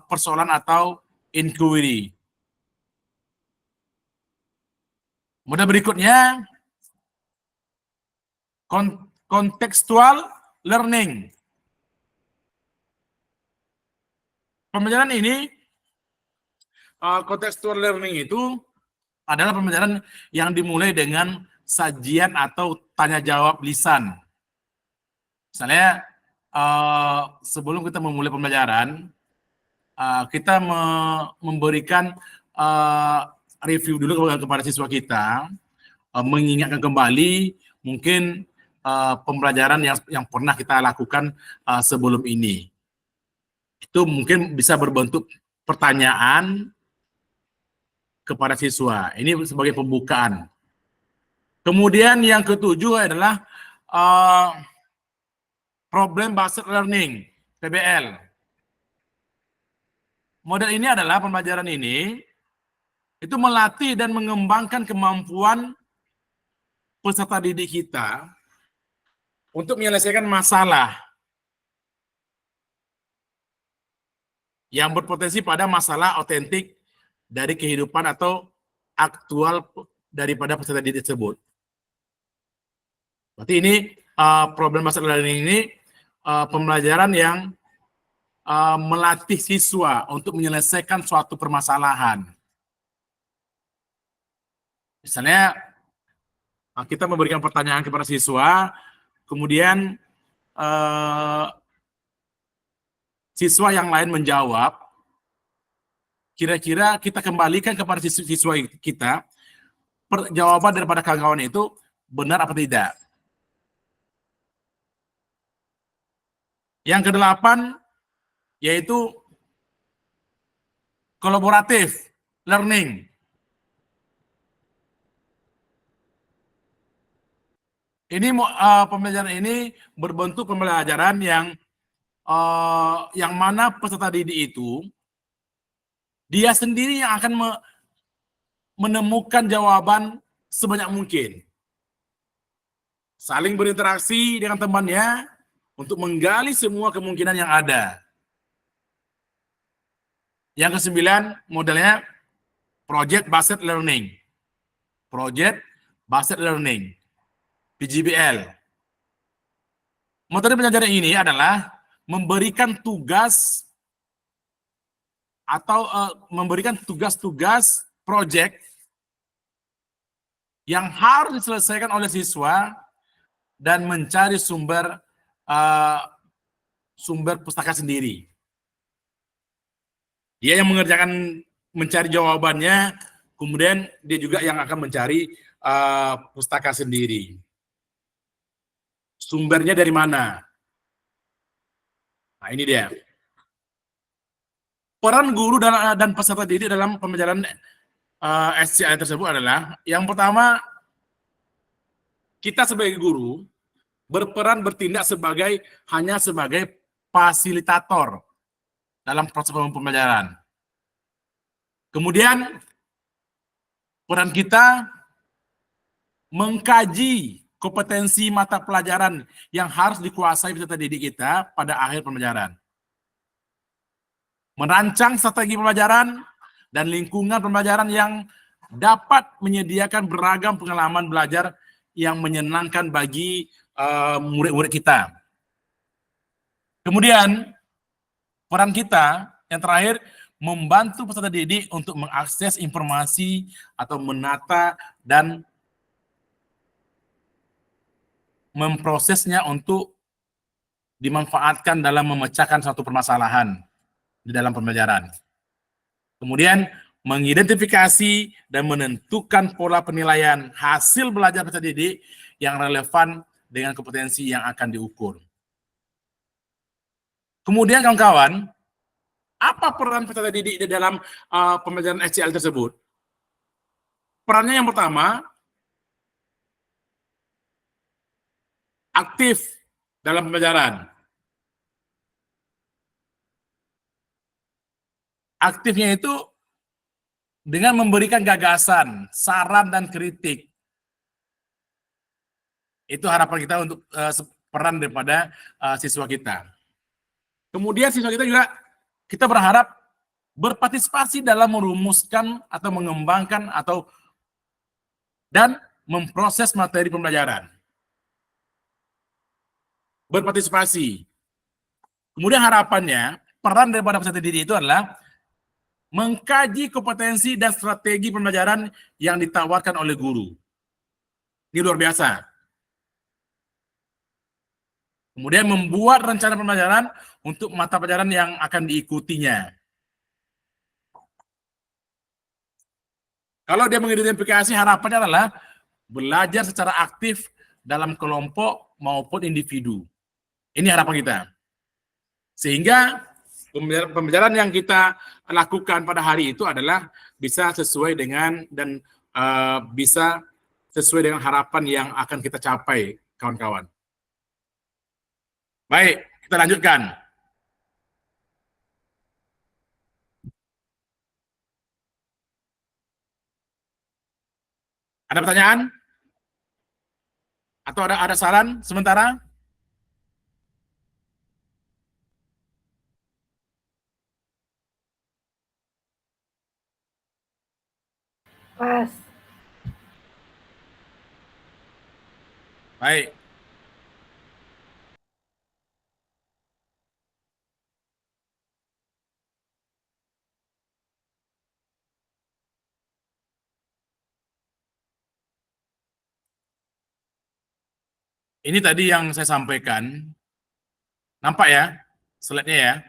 Speaker 1: persoalan atau inquiry. Model berikutnya contextual learning. Pembelajaran ini, contextual learning itu adalah pembelajaran yang dimulai dengan sajian atau tanya jawab lisan. Misalnya, sebelum kita memulai pembelajaran, kita memberikan review dulu kepada siswa kita, mengingatkan kembali mungkin pembelajaran yang pernah kita lakukan sebelum ini. Itu mungkin bisa berbentuk pertanyaan kepada siswa. Ini sebagai pembukaan. Kemudian yang ketujuh adalah problem based learning, PBL. model ini adalah pembelajaran ini itu melatih dan mengembangkan kemampuan peserta didik kita untuk menyelesaikan masalah yang berpotensi pada masalah otentik dari kehidupan atau aktual daripada peserta didik tersebut. Berarti ini problem masalah learning ini pembelajaran yang melatih siswa untuk menyelesaikan suatu permasalahan. Misalnya kita memberikan pertanyaan kepada siswa, kemudian siswa yang lain menjawab, kira-kira kita kembalikan kepada siswa kita, jawaban daripada kawan-kawan itu benar apa tidak. Yang kedelapan, yaitu kolaboratif learning. Ini pembelajaran ini berbentuk pembelajaran yang mana peserta didik itu dia sendiri yang akan menemukan jawaban sebanyak mungkin. Saling berinteraksi dengan temannya untuk menggali semua kemungkinan yang ada. Yang kesembilan, modelnya Project Based Learning. Project Based Learning, PBL. Metode pembelajaran ini adalah memberikan tugas atau memberikan tugas-tugas project yang harus diselesaikan oleh siswa dan mencari sumber pustaka sendiri. Dia yang mengerjakan, mencari jawabannya, kemudian dia juga yang akan mencari pustaka sendiri. Sumbernya dari mana? Nah, ini dia. Peran guru dan peserta didik dalam pembelajaran SCI tersebut adalah, yang pertama, kita sebagai guru berperan bertindak hanya sebagai fasilitator dalam proses pembelajaran. Kemudian peran kita mengkaji kompetensi mata pelajaran yang harus dikuasai peserta didik kita pada akhir pembelajaran. Merancang strategi pembelajaran dan lingkungan pembelajaran yang dapat menyediakan beragam pengalaman belajar yang menyenangkan bagi murid-murid kita. Kemudian peran kita yang terakhir membantu peserta didik untuk mengakses informasi atau menata dan memprosesnya untuk dimanfaatkan dalam memecahkan suatu permasalahan di dalam pembelajaran. Kemudian mengidentifikasi dan menentukan pola penilaian hasil belajar peserta didik yang relevan dengan kompetensi yang akan diukur. Kemudian kawan-kawan, apa peran peserta didik di dalam pembelajaran SCL tersebut? Perannya yang pertama, aktif dalam pembelajaran. Aktifnya itu dengan memberikan gagasan, saran, dan kritik. Itu harapan kita untuk peran daripada siswa kita. Kemudian siswa kita juga, kita berharap berpartisipasi dalam merumuskan atau mengembangkan dan memproses materi pembelajaran. Berpartisipasi. Kemudian harapannya, peran daripada peserta didik itu adalah mengkaji kompetensi dan strategi pembelajaran yang ditawarkan oleh guru. Ini luar biasa. Kemudian membuat rencana pembelajaran untuk mata pelajaran yang akan diikutinya. Kalau dia mengidentifikasi, harapannya adalah belajar secara aktif dalam kelompok maupun individu. Ini harapan kita. Sehingga pembelajaran yang kita lakukan pada hari itu adalah bisa sesuai dengan dan bisa sesuai dengan harapan yang akan kita capai, kawan-kawan. Baik, kita lanjutkan. Ada pertanyaan? Atau ada saran sementara?
Speaker 3: Pas.
Speaker 1: Baik. Ini tadi yang saya sampaikan. Nampak ya slide-nya ya?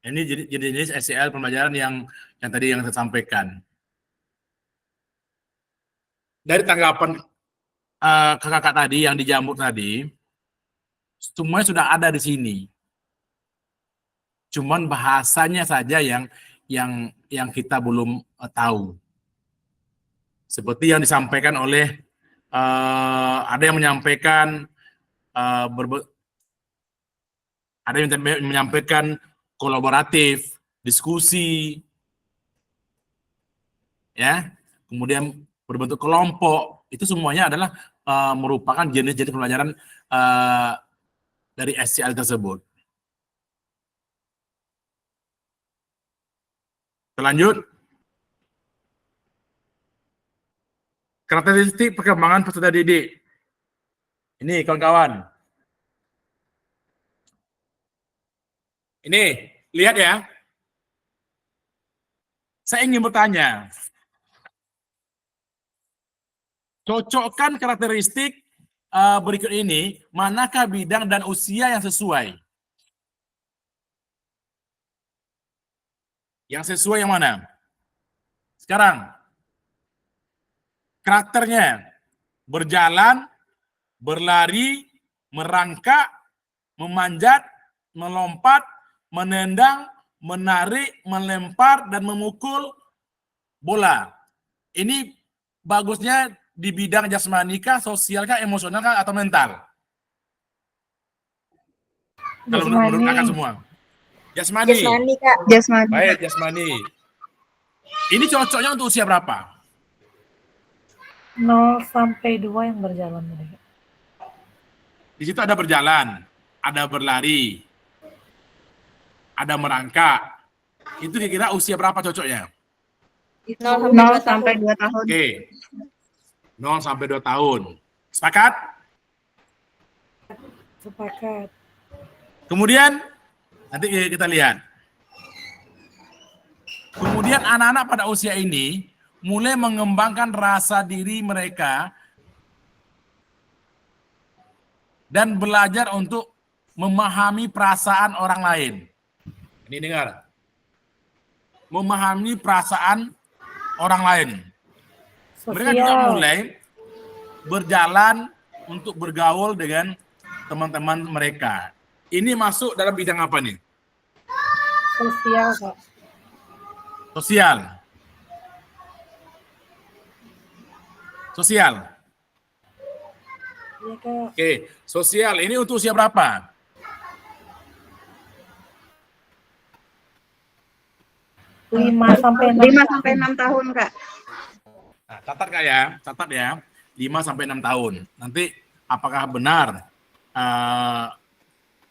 Speaker 1: Ini jenis SEL pembelajaran yang tadi yang saya sampaikan. Dari tanggapan kakak tadi yang di Jamur tadi, semuanya sudah ada di sini. Cuman bahasanya saja yang kita belum tahu. Seperti yang disampaikan oleh ada yang menyampaikan ada yang menyampaikan kolaboratif, diskusi, ya, kemudian berbentuk kelompok, itu semuanya adalah merupakan jenis-jenis pembelajaran dari SCL tersebut. Lanjut. Karakteristik perkembangan peserta didik. Ini kawan-kawan. Ini, lihat ya. Saya ingin bertanya. Cocokkan karakteristik berikut ini, manakah bidang dan usia yang sesuai? Yang sesuai yang mana? Sekarang, karakternya berjalan, berlari, merangkak, memanjat, melompat, menendang, menarik, melempar, dan memukul bola. Ini bagusnya di bidang jasmani kah, sosial kah, emosional kah, atau mental? Kalau menurut kakak semua. Jasmani.
Speaker 10: Jasmani, Kak.
Speaker 6: Jasmani.
Speaker 1: Baik, jasmani. Ini cocoknya untuk usia berapa?
Speaker 3: 0 sampai 2 yang berjalan.
Speaker 1: Di situ ada berjalan, ada berlari, ada merangkak. Itu kira-kira usia berapa cocoknya?
Speaker 6: 0 sampai 2 tahun.
Speaker 1: Oke. 0 sampai 2 tahun. Sepakat?
Speaker 3: Sepakat.
Speaker 1: Kemudian, nanti kita lihat. Kemudian anak-anak pada usia ini mulai mengembangkan rasa diri mereka dan belajar untuk memahami perasaan orang lain. Ini dengar. Memahami perasaan orang lain. Mereka juga mulai berjalan untuk bergaul dengan teman-teman mereka. Ini masuk dalam bidang apa nih?
Speaker 3: Sosial, Kak.
Speaker 1: Sosial. Sosial.
Speaker 3: Iya, Kak.
Speaker 1: Oke, sosial. Ini untuk usia berapa?
Speaker 3: 5 sampai
Speaker 6: 6 tahun, Kak.
Speaker 1: Nah, catat Kak ya, catat ya. 5 sampai 6 tahun. Nanti apakah benar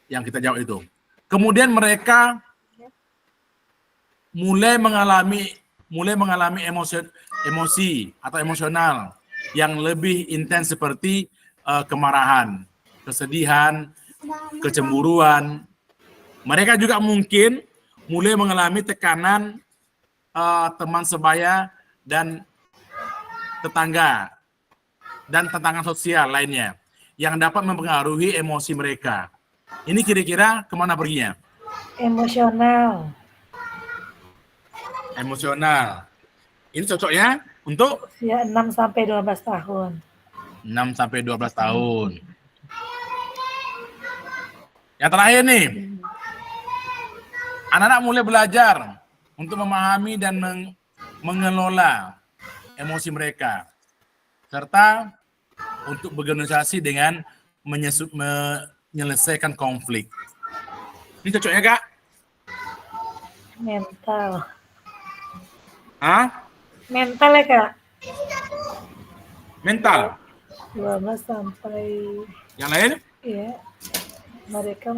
Speaker 1: yang kita jawab itu? Kemudian mereka mulai mengalami emosi atau emosional yang lebih intens seperti kemarahan, kesedihan, kecemburuan. Mereka juga mungkin mulai mengalami tekanan teman sebaya dan tetangga dan tantangan sosial lainnya yang dapat mempengaruhi emosi mereka. Ini kira-kira kemana perginya?
Speaker 3: Emosional.
Speaker 1: Emosional. Ini cocoknya untuk
Speaker 3: Usia 6 sampai 12 tahun.
Speaker 1: 6 sampai 12 tahun. Yang terakhir nih. Anak-anak mulai belajar untuk memahami dan mengelola emosi mereka serta untuk berorganisasi dengan menyelesaikan konflik. Ini cocoknya, Kak?
Speaker 3: Mental.
Speaker 1: Hah?
Speaker 3: Mental ya Kak?
Speaker 1: Mental.
Speaker 3: 12 sampai
Speaker 1: Yang lain?
Speaker 3: ya mereka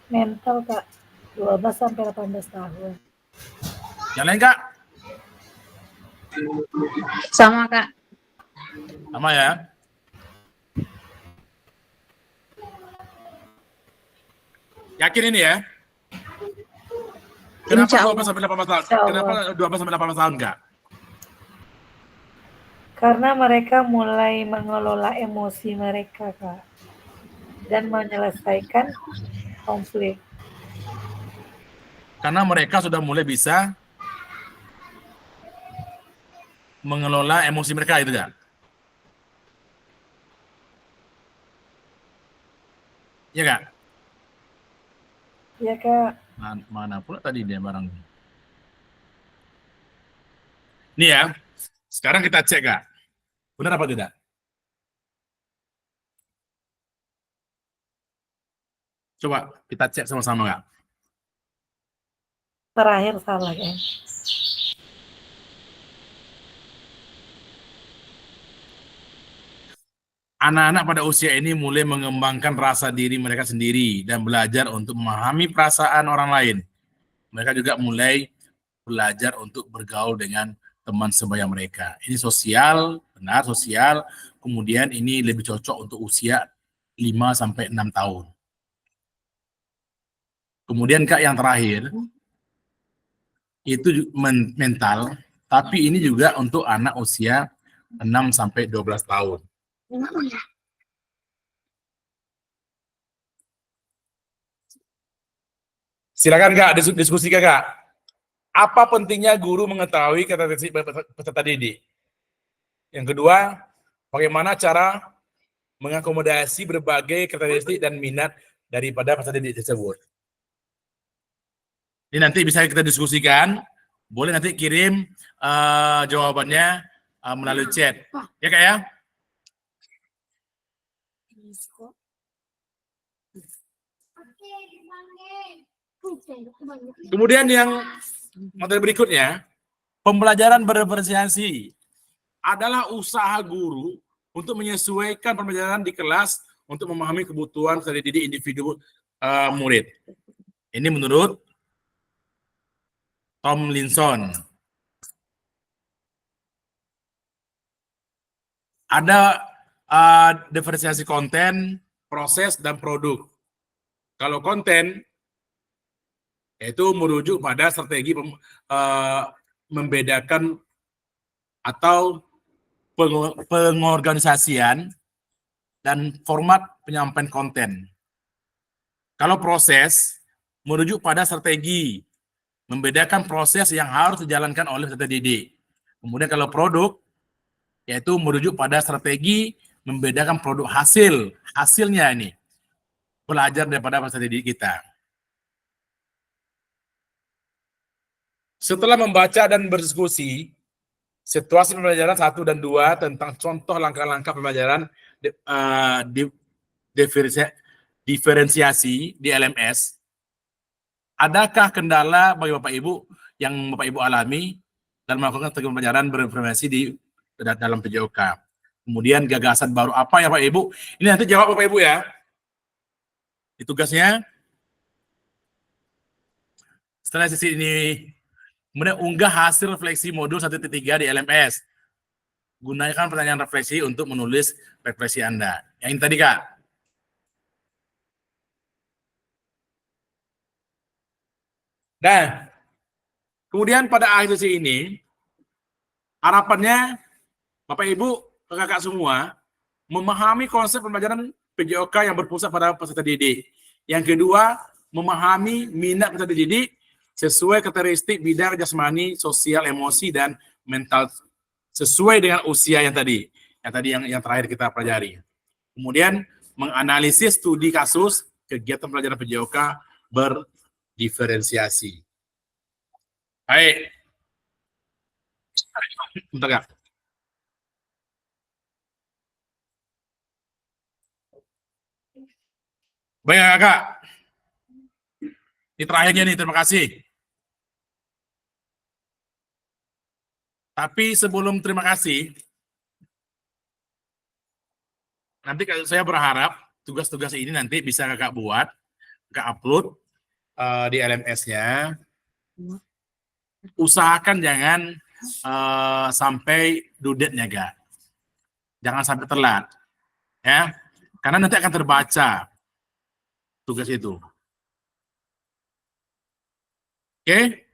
Speaker 3: mental Kak 12 sampai 18 tahun.
Speaker 1: Yang lain Kak?
Speaker 6: Sama Kak.
Speaker 1: Sama ya. Yakin ini ya? Kenapa
Speaker 6: Insya
Speaker 1: 12 sampai 18 tahun?
Speaker 3: Insya Allah.
Speaker 1: Kenapa 12 sampai 18 tahun Kak?
Speaker 3: Karena mereka mulai mengelola emosi mereka Kak dan menyelesaikan konflik.
Speaker 1: Karena mereka sudah mulai bisa mengelola emosi mereka itu Kak. Iya Kak?
Speaker 3: Ya Kak.
Speaker 1: Mana pula tadi dia barangnya. Ini ya, sekarang kita cek Kak. Benar apa tidak? Coba kita cek sama-sama Kak.
Speaker 3: Terakhir salah kan?
Speaker 1: Anak-anak pada usia ini mulai mengembangkan rasa diri mereka sendiri dan belajar untuk memahami perasaan orang lain. Mereka juga mulai belajar untuk bergaul dengan teman sebaya mereka. Ini sosial, benar sosial. Kemudian ini lebih cocok untuk usia 5 sampai 6 tahun. Kemudian Kak yang terakhir itu mental, tapi ini juga untuk anak usia 6 sampai 12 tahun. Silakan Kak, diskusi Kak. Apa pentingnya guru mengetahui karakteristik peserta didik? Yang kedua, bagaimana cara mengakomodasi berbagai karakteristik dan minat daripada peserta didik tersebut? Ini nanti bisa kita diskusikan. Boleh nanti kirim jawabannya melalui chat. Ya Kak ya? Kemudian yang materi berikutnya, pembelajaran berdiferensiasi adalah usaha guru untuk menyesuaikan pembelajaran di kelas untuk memahami kebutuhan peserta didik individu murid. Ini menurut Tomlinson. Ada diferensiasi konten, proses, dan produk. Kalau konten, yaitu merujuk pada strategi membedakan atau pengorganisasian dan format penyampaian konten. Kalau proses, merujuk pada strategi membedakan proses yang harus dijalankan oleh peserta didik. Kemudian kalau produk, yaitu merujuk pada strategi membedakan produk hasilnya ini, belajar daripada peserta didik kita. Setelah membaca dan berdiskusi, situasi pembelajaran 1 dan 2 tentang contoh langkah-langkah pembelajaran diferensiasi di LMS, adakah kendala bagi Bapak Ibu yang Bapak Ibu alami dalam melakukan pembelajaran berdiferensiasi di dalam PJOK? Kemudian gagasan baru apa ya Bapak Ibu? Ini nanti jawab Bapak Ibu ya. Ini tugasnya. Setelah sesi ini, kemudian unggah hasil refleksi modul 1.3 di LMS. Gunakan pertanyaan refleksi untuk menulis refleksi Anda. Yang ini tadi Kak. Nah, kemudian pada akhir sesi ini, harapannya Bapak Ibu, kakak semua, memahami konsep pembelajaran PJOK yang berpusat pada peserta didik. Yang kedua, memahami minat peserta didik sesuai karakteristik bidang jasmani, sosial, emosi, dan mental sesuai dengan usia yang tadi yang terakhir kita pelajari. Kemudian menganalisis studi kasus kegiatan pelajaran PJOK berdiferensiasi. Baik. Bentar Kak. Baik Kak. Ini terakhirnya nih, terima kasih. Tapi sebelum terima kasih, nanti saya berharap tugas-tugas ini nanti bisa kakak buat, kakak upload di LMS-nya. Usahakan jangan sampai due date-nya, Kak. Jangan sampai telat. Ya, karena nanti akan terbaca tugas itu. Oke?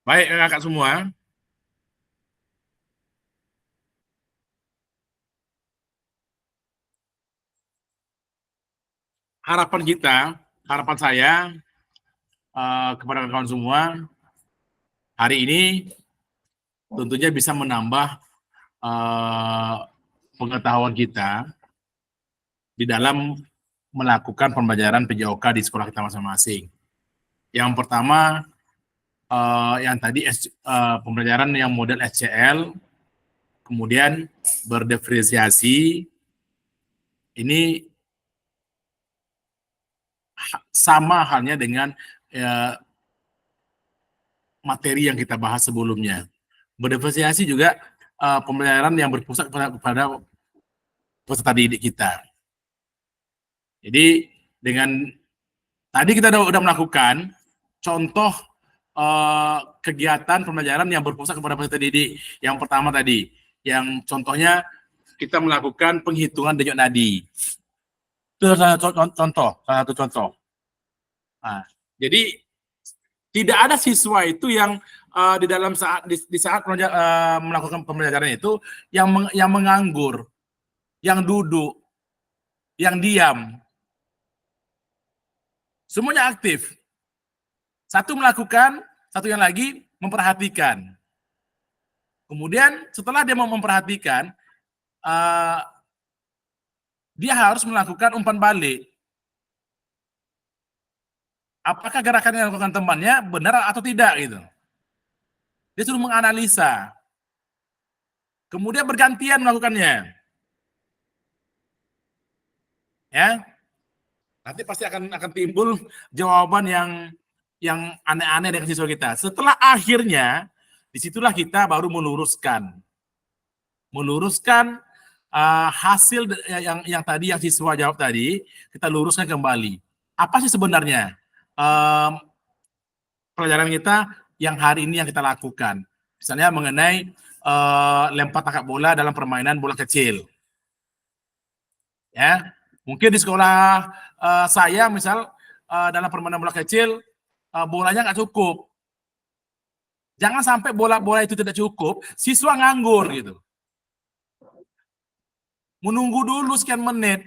Speaker 1: Baik, kakak semua. Harapan saya kepada kawan semua, hari ini tentunya bisa menambah pengetahuan kita di dalam melakukan pembelajaran PJOK di sekolah kita masing-masing. Yang pertama, yang tadi pembelajaran yang model SCL, kemudian berdiferensiasi, ini sama halnya dengan materi yang kita bahas sebelumnya. Berdiferensiasi juga pembelajaran yang berpusat kepada peserta didik kita. Jadi dengan tadi kita sudah melakukan contoh kegiatan pembelajaran yang berpusat kepada peserta didik. Yang pertama tadi, yang contohnya kita melakukan penghitungan denyut nadi. Itu salah satu contoh. Nah, jadi tidak ada siswa itu yang di dalam di saat melakukan pembelajaran itu yang menganggur, yang duduk, yang diam. Semuanya aktif. Satu melakukan, satu yang lagi memperhatikan. Kemudian setelah dia mau memperhatikan, dia harus melakukan umpan balik. Apakah gerakan yang dilakukan temannya benar atau tidak gitu. Dia suruh menganalisa. Kemudian bergantian melakukannya. Ya. Nanti pasti akan timbul jawaban yang aneh-aneh dengan siswa kita. Setelah akhirnya, disitulah kita baru meluruskan hasil yang tadi yang siswa jawab tadi, kita luruskan kembali. Apa sih sebenarnya pelajaran kita yang hari ini yang kita lakukan? Misalnya mengenai lempar tangkap bola dalam permainan bola kecil. Ya, mungkin di sekolah saya misal dalam permainan bola kecil bolanya nggak cukup. Jangan sampai bola itu tidak cukup, siswa nganggur gitu. Menunggu dulu sekian menit,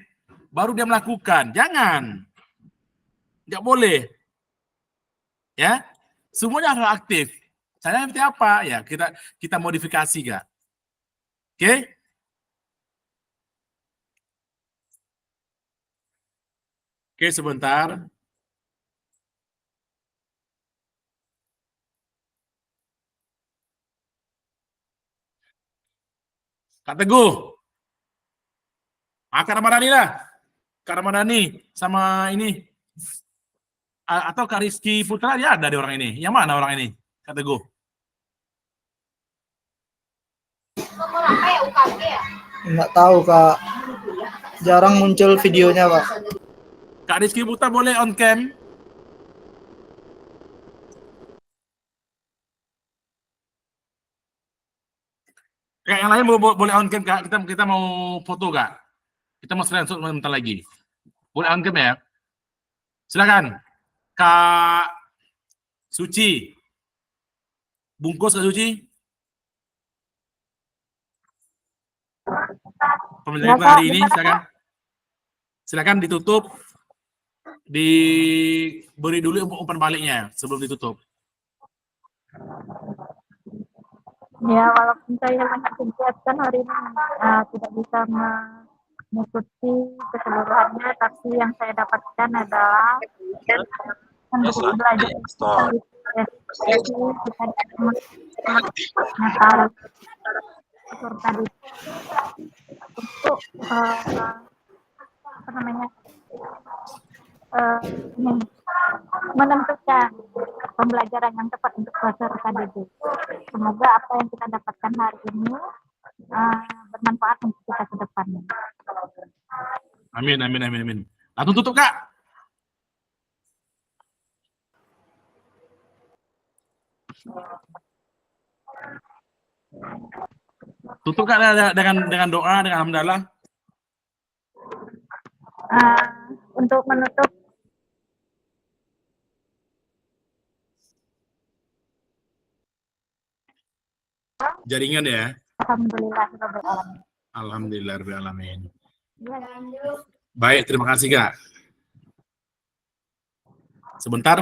Speaker 1: baru dia melakukan. Jangan. Nggak boleh. Ya, semuanya harus aktif. Saya seperti apa? Ya, kita modifikasi, Kak. Oke? Oke, sebentar. Kak Teguh. Kak Ramadhani lah. Kak Ramadhani sama ini. Atau Kak Rizky Putra, dia ada di orang ini. Yang mana orang ini? Kak Teguh.
Speaker 7: Nggak tahu, Kak. Jarang muncul videonya, Pak.
Speaker 1: Kak Rizky Putra boleh on cam? Kak yang lain boleh on cam, Kak. Kita mau foto, Kak. Kita mau screenshot sebentar lagi. Boleh on cam ya? Silakan. Kak Suci. Bungkus Kak Suci. Pembelajaran hari ini, silakan. Silakan ditutup. Diberi dulu umpan baliknya sebelum ditutup.
Speaker 13: Ya, walaupun saya sangat kegiatan hari ini tidak bisa mengikuti keseluruhannya, tapi yang saya dapatkan adalah untuk belajar tadi untuk menentukan pembelajaran yang tepat untuk peserta didik. Semoga apa yang kita dapatkan hari ini bermanfaat untuk kita ke depannya.
Speaker 1: Amin, amin, amin, amin. Langsung tutup, Kak. Tutup, Kak, dengan doa, dengan alhamdulillah.
Speaker 13: Untuk menutup,
Speaker 1: Jaringan ya.
Speaker 13: alhamdulillahirobbilalamin.
Speaker 1: Alhamdulillahirobbilalamin.
Speaker 13: Ya.
Speaker 1: Baik, terima kasih, Kak. Sebentar.